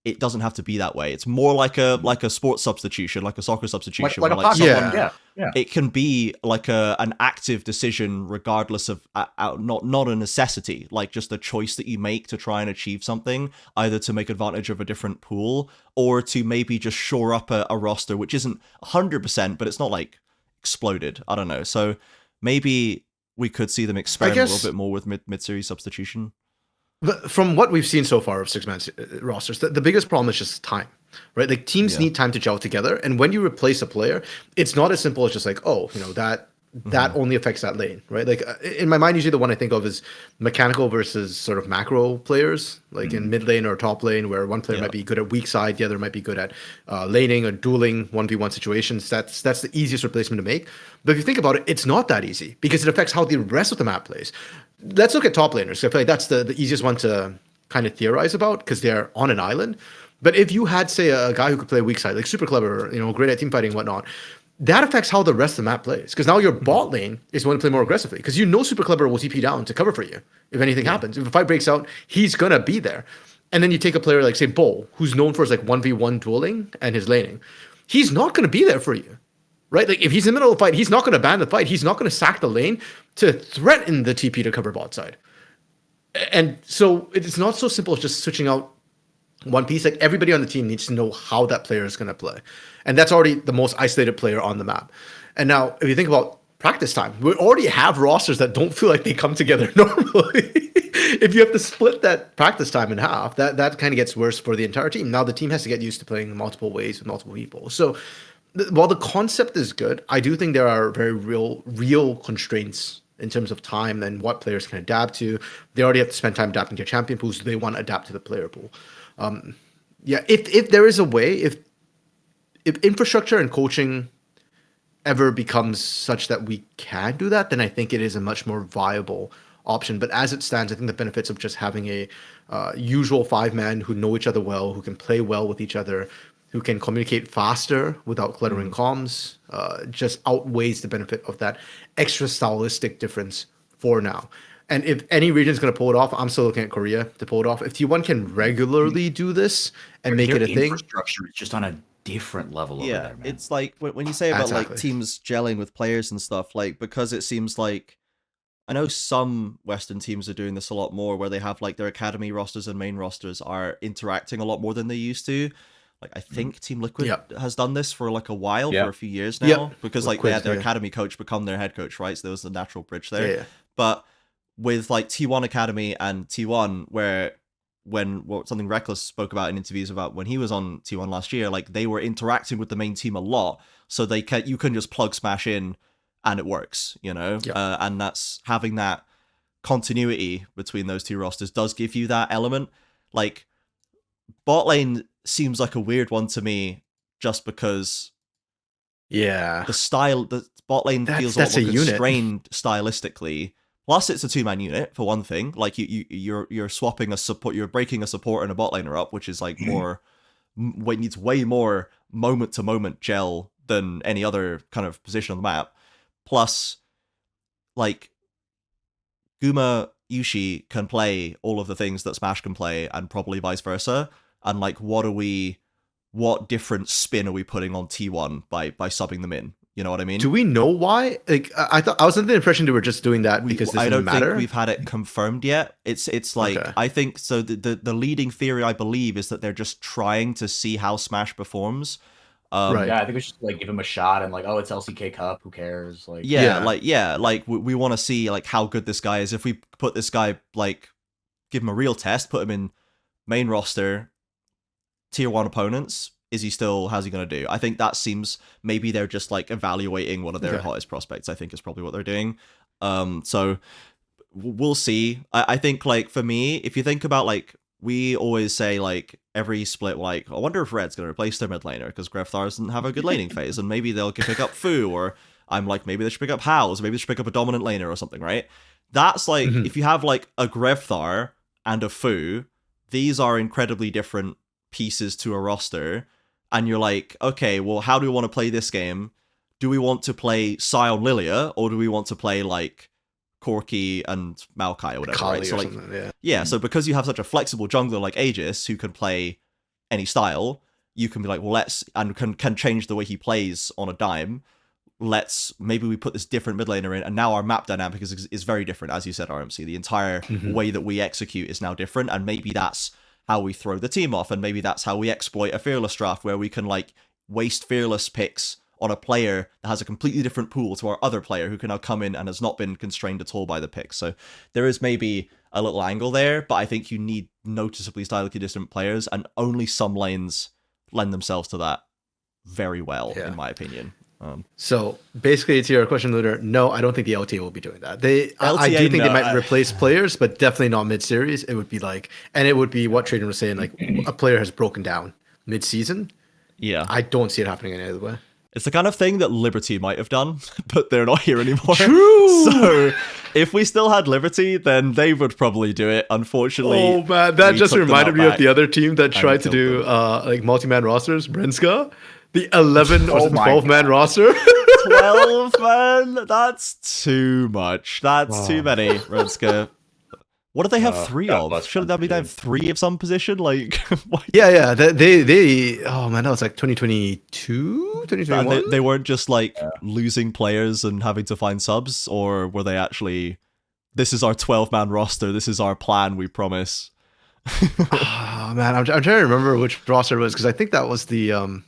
it doesn't have to be that way. It's more like a sports substitution, like a soccer substitution. Like where, it can be like an active decision regardless of not a necessity, like just a choice that you make to try and achieve something, either to make advantage of a different pool or to maybe just shore up a roster which isn't 100%, but it's not like exploded. I don't know. So maybe we could see them experiment a guess- little bit more with mid-series substitution. But from what we've seen so far of six-man rosters, the biggest problem is just time, right? Like teams need time to gel together, and when you replace a player, it's not as simple as just like, oh, that only affects that lane, right? Like in my mind, usually the one I think of is mechanical versus sort of macro players, like in mid lane or top lane, where one player might be good at weak side, the other might be good at laning or dueling 1v1 situations. That's the easiest replacement to make. But if you think about it, it's not that easy because it affects how the rest of the map plays. Let's look at top laners. I feel like that's the easiest one to kind of theorize about because they're on an island. But if you had, say, a guy who could play weak side, like super clever, great at team fighting and whatnot, that affects how the rest of the map plays. Because now your bot lane is going to play more aggressively. Because super clever will TP down to cover for you if anything happens. If a fight breaks out, he's going to be there. And then you take a player like, say, Bull, who's known for his like 1v1 dueling and his laning. He's not going to be there for you. Right? Like if he's in the middle of the fight, he's not going to ban the fight. He's not going to sack the lane to threaten the TP to cover bot side. And so it's not so simple as just switching out one piece. Like everybody on the team needs to know how that player is going to play. And that's already the most isolated player on the map. And now if you think about practice time, we already have rosters that don't feel like they come together normally. If you have to split that practice time in half, that kind of gets worse for the entire team. Now the team has to get used to playing multiple ways with multiple people. So while the concept is good, I do think there are very real constraints in terms of time and what players can adapt to. They already have to spend time adapting to champion pools. They want to adapt to the player pool. If there is a way, if infrastructure and coaching ever becomes such that we can do that, then I think it is a much more viable option. But as it stands, I think the benefits of just having a usual 5-man who know each other well, who can play well with each other, who can communicate faster without cluttering comms, just outweighs the benefit of that extra stylistic difference for now. And if any region is going to pull it off, I'm still looking at Korea to pull it off. If T1 can regularly do this and make it a thing, infrastructure is just on a different level over there, man. It's like when you say about like teams gelling with players and stuff, like because it seems like I know some Western teams are doing this a lot more, where they have like their academy rosters and main rosters are interacting a lot more than they used to. Like I think Team Liquid has done this for like a while, for a few years now, because like they had their academy coach become their head coach, right? So there was a natural bridge there. But with like T1 Academy and T1, where something Reckless spoke about in interviews about when he was on T1 last year, like they were interacting with the main team a lot, so you can just plug smash in and it works, and that's having that continuity between those two rosters does give you that element. Like bot lane seems like a weird one to me, just because the bot lane feels a lot more constrained stylistically. Plus, it's a 2-man unit for one thing. Like you're swapping a support, you're breaking a support and a bot laner up, which is like more, needs way more moment to moment gel than any other kind of position on the map. Plus, like Guma Yushi can play all of the things that Smash can play, and probably vice versa. And like, what different spin are we putting on T1 by subbing them in? You know what I mean? Do we know why? Like, I was under the impression they were just doing that because this didn't matter. I don't think we've had it confirmed yet. It's like, I think so. The leading theory, I believe, is that they're just trying to see how Smash performs. Right. Yeah, I think we should like give him a shot and like, oh, it's LCK Cup. Who cares? Like, we want to see like how good this guy is. If we put this guy, like, give him a real test, put him in main roster, tier 1 opponents. How's he going to do? I think that seems, maybe they're just like evaluating one of their hottest prospects, I think is probably what they're doing. So we'll see. I think like for me, if you think about like, we always say like every split, like, I wonder if Red's going to replace their mid laner because Grefthar doesn't have a good laning phase, and maybe they'll pick up Fu, or I'm like, maybe they should pick up House, maybe they should pick up a dominant laner or something, right? That's like, if you have like a Grefthar and a Fu, these are incredibly different pieces to a roster. And you're like, okay, well, how do we want to play this game? Do we want to play Sion Lilia, or do we want to play like Corki and Maokai or whatever? Kali right? So or like, something, so because you have such a flexible jungler like Aegis who can play any style, you can be like, well, can change the way he plays on a dime. Maybe we put this different mid laner in, and now our map dynamic is very different, as you said, RMC. The entire way that we execute is now different, and maybe that's how we throw the team off, and maybe that's how we exploit a Fearless draft, where we can like waste Fearless picks on a player that has a completely different pool to our other player who can now come in and has not been constrained at all by the picks. So there is maybe a little angle there, but I think you need noticeably stylistically different players, and only some lanes lend themselves to that very well, in my opinion. So basically, to your question, Lunar, no, I don't think the LTA will be doing that. I do think they might replace players, but definitely not mid-series. It would be like, and it would be what Traden was saying, like a player has broken down mid-season. Yeah. I don't see it happening any other way. It's the kind of thing that Liberty might have done, but they're not here anymore. True! So if we still had Liberty, then they would probably do it. Unfortunately. Oh man, that just reminded me of the other team that tried to do like multi-man rosters, Brenska. The 11 or 12-man roster. 12 man? That's too much. That's too many, Brenska. What do they have 3 of? Shouldn't that be they have 3 of some position? Like, what? Yeah. They oh man, that was like 2022, 2021. They weren't just like losing players and having to find subs, or were they actually, this is our 12-man roster, this is our plan, we promise? Oh man, I'm trying to remember which roster it was, because I think that was the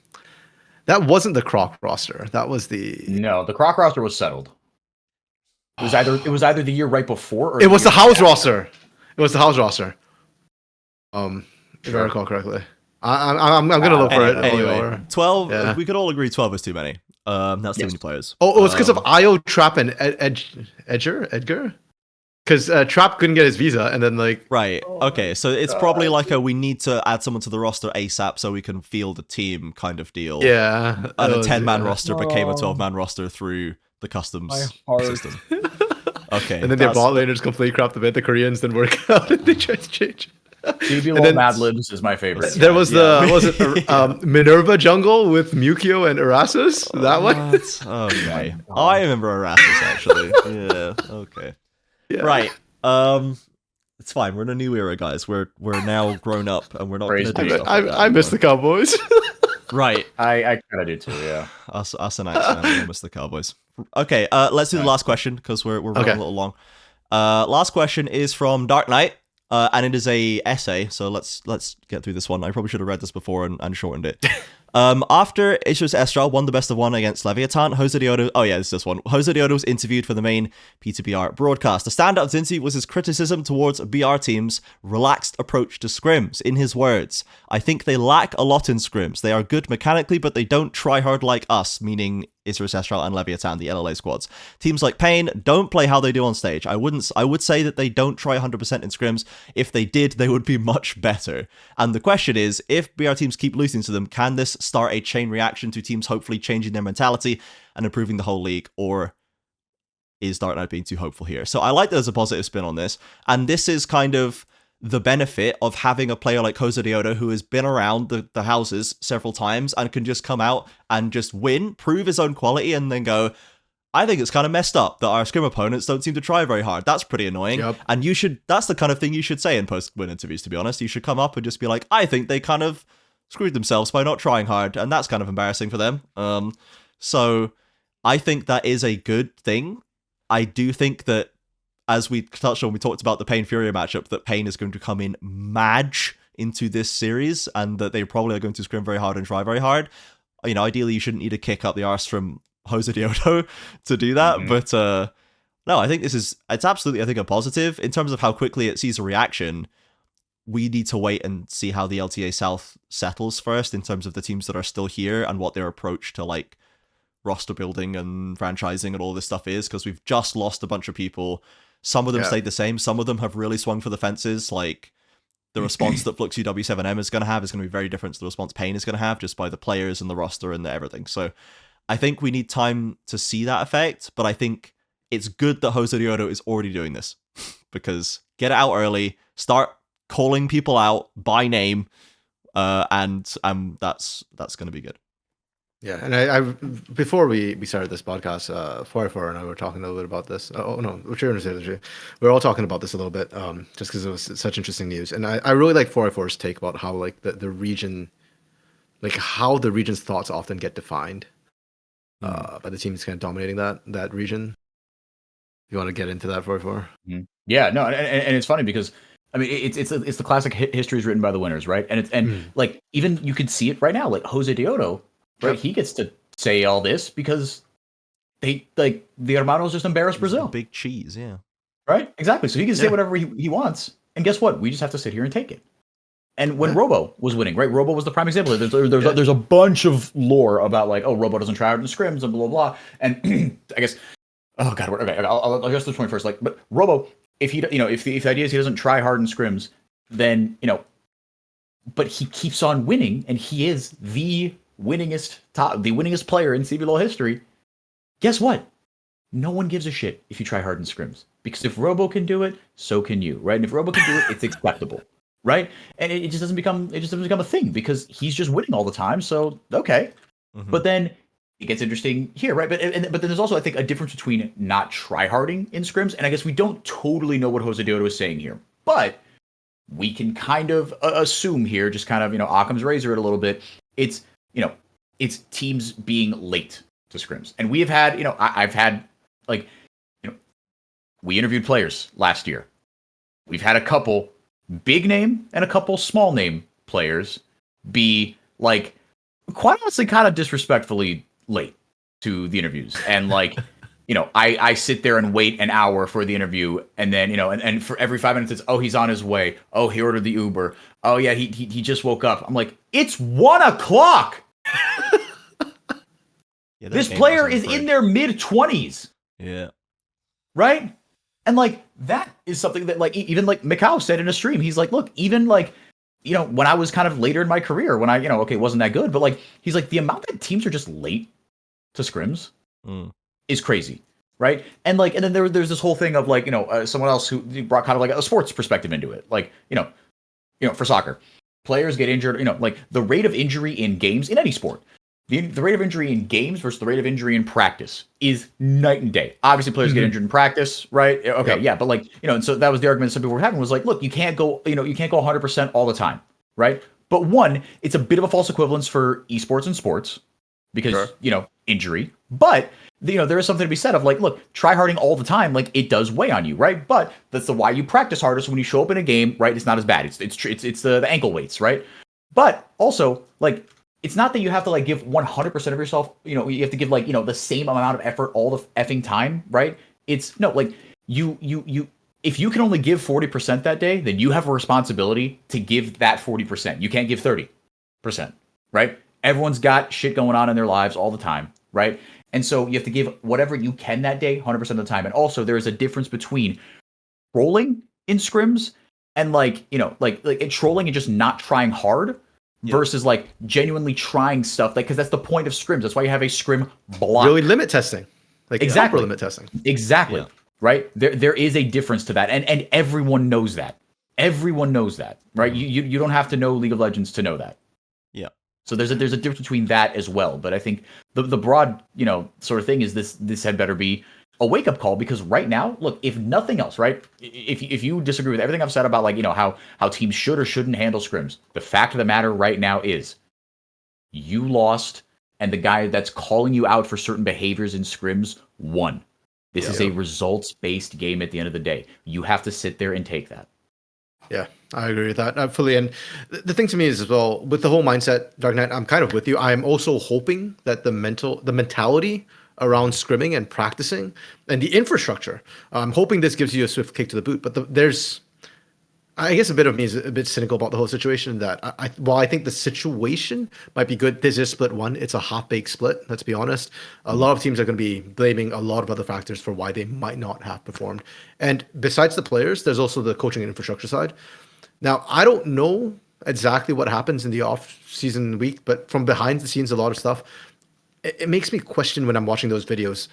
that wasn't the Croc roster. That was the the Croc roster was settled. It was either the year right before, or it was the house roster. It was the house roster. If I recall correctly. I'm gonna look for it. Anyway, 12. Yeah. We could all agree 12 is too many. That's too many players. Oh, it was because of IO, Trap, and Edgar. Because Trap couldn't get his visa, and then like right. Okay, so it's probably like we need to add someone to the roster ASAP so we can field a team kind of deal. Yeah, and a 10-man roster became a 12-man roster through the customs system. Okay, and then their bot laners completely crapped the bit. The Koreans didn't work out, and they tried to change. DB Mad Libs is my favorite. There was Minerva jungle with Mukio and Erasus. That one. Okay, I remember Erasus actually. Yeah. Okay. Yeah. Right. It's fine. We're in a new era, guys. We're now grown up, and we're not going to do stuff like that. I miss the Cowboys. Right. I kind of do too. Yeah. Us and X-Men. I miss the Cowboys. Okay. Let's do the last question because we're running a little long. Last question is from Dark Knight, and it is a essay. So let's get through this one. I probably should have read this before and shortened it. After Issues Estral won the best of 1 against Leviathan, Jose Deodo... Oh yeah, this one. Jose Deodo was interviewed for the main P2BR broadcast. The standout of Zinzi was his criticism towards BR teams' relaxed approach to scrims. In his words, I think they lack a lot in scrims. They are good mechanically, but they don't try hard like us, meaning Isrus Estral and Leviathan, the LLA squads. Teams like Pain don't play how they do on stage. I would say that they don't try 100% in scrims. If they did, they would be much better. And the question is, if BR teams keep losing to them, can this start a chain reaction to teams hopefully changing their mentality and improving the whole league, or is Dark Knight being too hopeful here? So I like that there's a positive spin on this, and this is kind of the benefit of having a player like Jose Deodo who has been around the houses several times and can just come out and just win, prove his own quality, and then go, I think it's kind of messed up that our scrim opponents don't seem to try very hard. That's pretty annoying. Yep. And that's the kind of thing you should say in post-win interviews, to be honest. You should come up and just be like, I think they kind of screwed themselves by not trying hard, and that's kind of embarrassing for them. So I think that is a good thing. I do think that, as we touched on, we talked about the Pain Fury matchup, that Pain is going to come in madge into this series, and that they probably are going to scrim very hard and try very hard. You know, ideally you shouldn't need to kick up the arse from Jose Deodo to do that, but no, I think it's absolutely, I think, a positive. In terms of how quickly it sees a reaction, we need to wait and see how the LTA South settles first in terms of the teams that are still here and what their approach to like roster building and franchising and all this stuff is, because we've just lost a bunch of people. Some of them stayed the same. Some of them have really swung for the fences. Like, the response that Flux UW7M is going to have is going to be very different to the response Pain is going to have, just by the players and the roster and everything. So I think we need time to see that effect, but I think it's good that Jose Deodo is already doing this, because get it out early, start calling people out by name, and that's going to be good. Yeah, and I before we started this podcast, 4 and I were talking a little bit about this. Oh no, we're all talking about this a little bit, just because it was such interesting news. And I really like 4's take about how like the region, like how the region's thoughts often get defined by the teams kind of dominating that region. You want to get into that 4? Mm-hmm. Yeah, no, and it's funny because I mean it's the classic history is written by the winners, right? And like even you could see it right now, like Jose Deodo. Right, he gets to say all this because they like the hermanos just embarrassed Brazil. Big cheese, yeah. Right? Exactly. So he can say whatever he wants. And guess what? We just have to sit here and take it. And when Robo was winning, right? Robo was the prime example. There's a bunch of lore about like, oh, Robo doesn't try hard in scrims and blah, blah, blah. And I guess, oh God, okay, I'll address this point first. Like, but Robo, if he, if the idea is he doesn't try hard in scrims, then, but he keeps on winning and he is the winningest player in CBLOL history. Guess what? No one gives a shit if you try hard in scrims. Because if Robo can do it, so can you, right? And if Robo can do it, it's acceptable, right? And it just doesn't become a thing because he's just winning all the time. So okay, but then it gets interesting here, right? But then there's also, I think, a difference between not tryharding in scrims, and I guess we don't totally know what Jose Deodo is saying here, but we can kind of assume here, just kind of Occam's razor it a little bit. It's it's teams being late to scrims, and we have had I've had like. We interviewed players last year. We've had a couple big name and a couple small name players be like, quite honestly, kind of disrespectfully late to the interviews. And like, I sit there and wait an hour for the interview. And then, and for every 5 minutes, it's, oh, he's on his way. Oh, he ordered the Uber. Oh yeah, he just woke up. I'm like, it's 1 o'clock. This player is in their mid-20s. Yeah. Right? And like that is something that like even like Mikau said in a stream. He's like, look, even like when I was kind of later in my career, when I it wasn't that good, but like he's like the amount that teams are just late to scrims is crazy, right? And like and then there's this whole thing of like someone else who brought kind of like a sports perspective into it, like for soccer, players get injured, like the rate of injury in games in any sport. The rate of injury in games versus the rate of injury in practice is night and day. Obviously, players get injured in practice, right? Okay, yeah, but like and so that was the argument some people were having was like, look, you can't go 100% all the time, right? But one, it's a bit of a false equivalence for esports and sports because injury. But there is something to be said of like, look, try harding all the time, like it does weigh on you, right? But that's why you practice harder. So when you show up in a game, right, it's not as bad. It's the ankle weights, right? But also like. It's not that you have to like give 100% of yourself, you have to give like, the same amount of effort all the effing time, right? It's no, like you if you can only give 40% that day, then you have a responsibility to give that 40%. You can't give 30%, right? Everyone's got shit going on in their lives all the time, right? And so you have to give whatever you can that day 100% of the time. And also there is a difference between trolling in scrims and like trolling and just not trying hard. Versus like genuinely trying stuff, like because that's the point of scrims. That's why you have a scrim block. Really limit testing, like exactly limit testing. Exactly, right? There is a difference to that, and everyone knows that. Everyone knows that, right? You don't have to know League of Legends to know that. Yeah. So there's a difference between that as well. But I think the broad sort of thing is this had better be a wake-up call, because right now, look, if nothing else, right, if you disagree with everything I've said about like how teams should or shouldn't handle scrims, the fact of the matter right now is you lost, and the guy that's calling you out for certain behaviors in scrims won. This is a results-based game at the end of the day. You have to sit there and take that. Yeah, I agree with that fully. And the thing to me is as well, with the whole mindset, Dark Knight, I'm kind of with you. I'm also hoping that the mentality around scrimming and practicing and the infrastructure, I'm hoping this gives you a swift kick to the boot. But there's, I guess a bit of me is a bit cynical about the whole situation, that while I think the situation might be good, this is split one. It's a half-baked split, let's be honest. A lot of teams are going to be blaming a lot of other factors for why they might not have performed. And besides the players, there's also the coaching and infrastructure side. Now, I don't know exactly what happens in the off-season week, but from behind the scenes, a lot of stuff, it makes me question when I'm watching those videos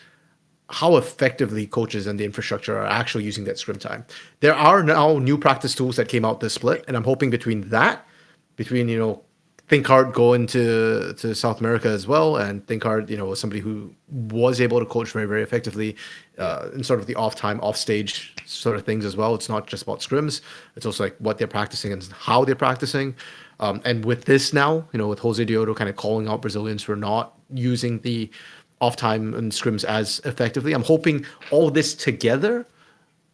how effectively coaches and the infrastructure are actually using that scrim time. There are now new practice tools that came out this split, and I'm hoping between Think Hard going to South America as well, and Think Hard, was somebody who was able to coach very, very effectively in sort of the off-time, off-stage sort of things as well. It's not just about scrims. It's also like what they're practicing and how they're practicing. And with this now, with Jose Deodo kind of calling out Brazilians for not using the off-time and scrims as effectively, I'm hoping all this together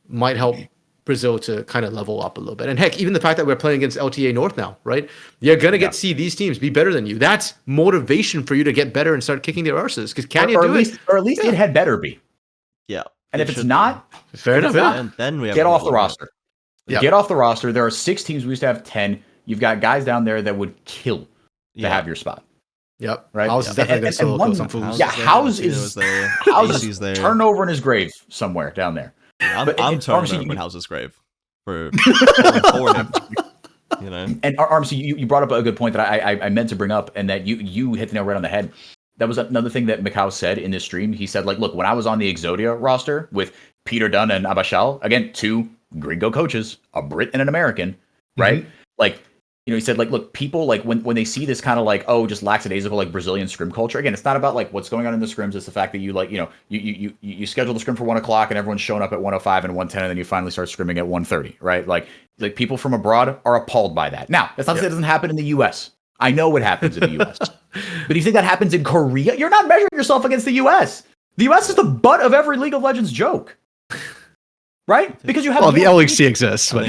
might help Brazil to kind of level up a little bit. And heck, even the fact that we're playing against LTA North now, right? You're going to get to see these teams be better than you. That's motivation for you to get better and start kicking their arses. Because can you do it? Or at least it had better be. Yeah. And if it's not, fair enough. Then we have get off the roster. Yep. Get off the roster. There are 6 teams. We used to have 10. You've got guys down there that would kill to have your spot. Yep. Right. House is definitely going to solo kill some fools. Yeah. House is turned over in his grave somewhere down there. I'm turning over in House's grave for him. You know. And Armsy, you brought up a good point that I meant to bring up, and that you hit the nail right on the head. That was another thing that Macau said in this stream. He said, like, look, when I was on the Exodia roster with Peter Dunn and Abashal, again, 2 gringo coaches, a Brit and an American, right? Like, you know, he said, like, look, people, like, when they see this kind of, like, oh, just lackadaisical, like, Brazilian scrim culture, again, it's not about, like, what's going on in the scrims. It's the fact that you, like, you know, you schedule the scrim for 1 o'clock and everyone's showing up at 1:05 and 1:10, and then you finally start scrimming at 1:30, right? Like people from abroad are appalled by that. Now, that's not to say it doesn't happen in the U.S. I know what happens in the U.S. But you think that happens in Korea? You're not measuring yourself against the U.S. The U.S. is the butt of every League of Legends joke. Right? Because you have the LEC exists, but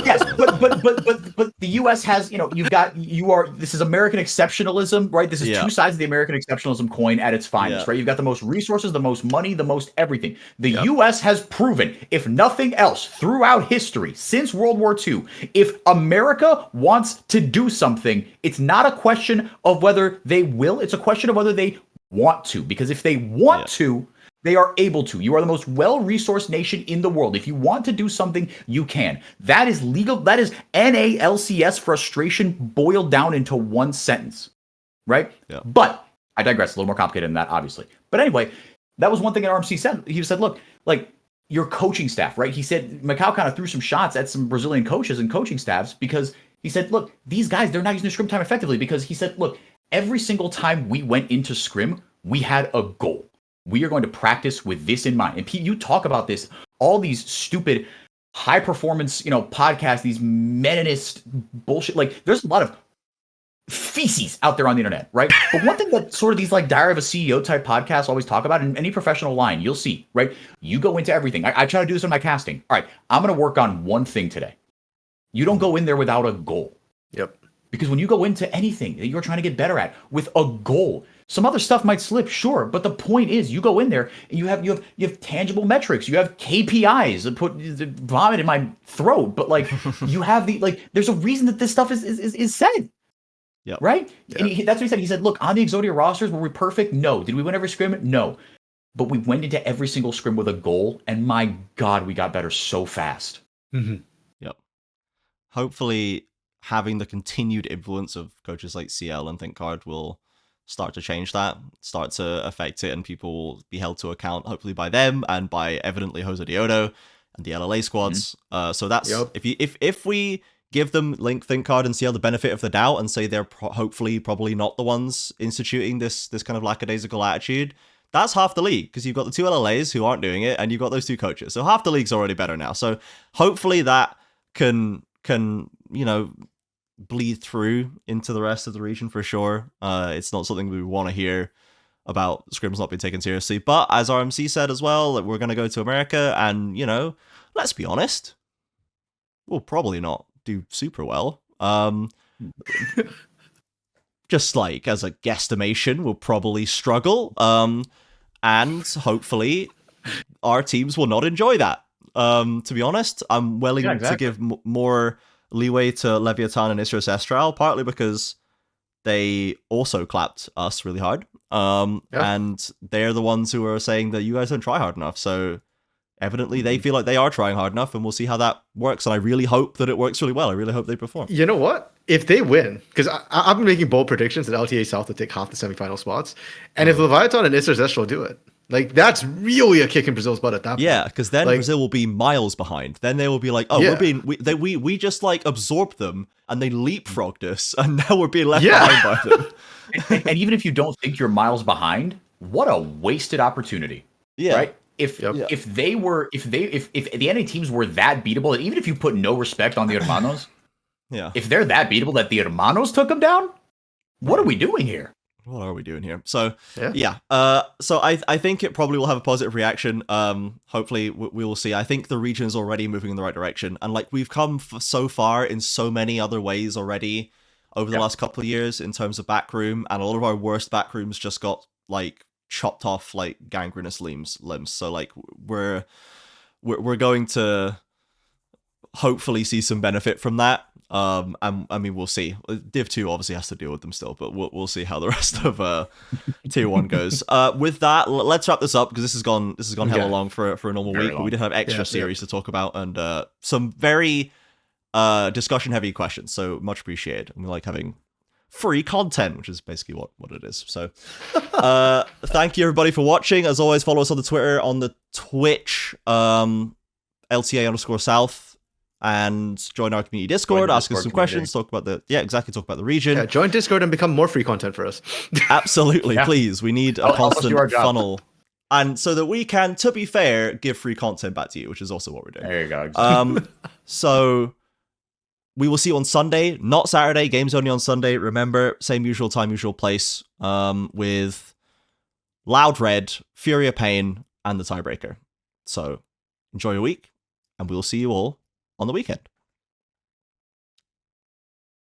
yes, but the U.S. has, you know, this is American exceptionalism, right? This is 2 sides of the American exceptionalism coin at its finest, right? You've got the most resources, the most money, the most everything. The U.S. has proven, if nothing else, throughout history, since World War II, if America wants to do something, it's not a question of whether they will, it's a question of whether they want to. Because if they want to, they are able to. You are the most well-resourced nation in the world. If you want to do something, you can. That is legal. That is NALCS frustration boiled down into 1 sentence, right? Yeah. But I digress. A little more complicated than that, obviously. But anyway, that was one thing that RMC said. He said, look, like, your coaching staff, right? He said Macau kind of threw some shots at some Brazilian coaches and coaching staffs because he said, look, these guys, they're not using their scrim time effectively, because he said, look, every single time we went into scrim, we had a goal. We are going to practice with this in mind. And Pete, you talk about this, all these stupid high performance, you know, podcasts, these Meninist bullshit. Like, there's a lot of feces out there on the internet, right? But one thing that sort of these like Diary of a CEO type podcasts always talk about, in any professional line, you'll see, right? You go into everything. I try to do this in my casting. All right, I'm going to work on one thing today. You don't go in there without a goal. Yep. Because when you go into anything that you're trying to get better at with a goal, some other stuff might slip, sure, but the point is, you go in there and you have tangible metrics, you have KPIs that put vomit in my throat, but like you have there's a reason that this stuff is said, right? Yep. And that's what he said. He said, look, on the Exodia rosters, were we perfect? No. Did we win every scrim? No. But we went into every single scrim with a goal, and my God, we got better so fast. Mm-hmm. Yep. Hopefully, having the continued influence of coaches like CL and ThinkCard will start to change that, start to affect it, and people will be held to account, hopefully by them and by evidently Jose Diodo and the LLA squads. So that's if we give them ThinkCard and CL the benefit of the doubt and say they're probably not the ones instituting this kind of lackadaisical attitude, that's half the league, because you've got the 2 LLAs who aren't doing it, and you've got those 2 coaches. So half the league's already better now. So hopefully that can you know, bleed through into the rest of the region for sure. It's not something we want to hear about scrims not being taken seriously. But as RMC said as well, that we're going to go to America, and, you know, let's be honest, we'll probably not do super well. Just like as a guesstimation, we'll probably struggle. And hopefully our teams will not enjoy that. To be honest, I'm willing to give more leeway to Leviathan and Isros Estral, partly because they also clapped us really hard. And they're the ones who are saying that you guys don't try hard enough. So evidently they feel like they are trying hard enough, and we'll see how that works. And I really hope that it works really well. I really hope they perform. You know what? If they win, because I've been making bold predictions that LTA South will take half the semifinal spots. And if Leviathan and Isros Estral do it, like, that's really a kick in Brazil's butt at that point. Yeah, because then Brazil will be miles behind. Then they will be like, oh, we just like absorbed them and they leapfrogged us, and now we're being left behind by them. And even if you don't think you're miles behind, what a wasted opportunity. Yeah. Right? If the NA teams were that beatable, and even if you put no respect on the hermanos, if they're that beatable that the hermanos took them down, what are we doing here? what are we doing here? So Yeah. so I think it probably will have a positive reaction. Hopefully we will see. I think the region is already moving in the right direction, and like we've come so far in so many other ways already over the last couple of years in terms of backroom, and a lot of our worst backrooms just got like chopped off like gangrenous limbs. So like we're going to hopefully see some benefit from that. And I mean, we'll see. Div 2 obviously has to deal with them still, but we'll see how the rest of Tier 1 goes. With that, let's wrap this up because this has gone hella long for a normal week. But we did have extra series to talk about and some very discussion heavy questions. So much appreciated. And we like having free content, which is basically what it is. So thank you everybody for watching. As always, follow us on the Twitter, on the Twitch, LTA_South. And join our community Discord, ask us some questions, talk about the region. Yeah, join Discord and become more free content for us. Absolutely, please. We need a constant funnel. And so that we can, to be fair, give free content back to you, which is also what we're doing. There you go. So we will see you on Sunday, not Saturday. Games only on Sunday. Remember, same usual time, usual place, with Loud Red, Fury of Pain, and the Tiebreaker. So enjoy your week, and we will see you all on the weekend.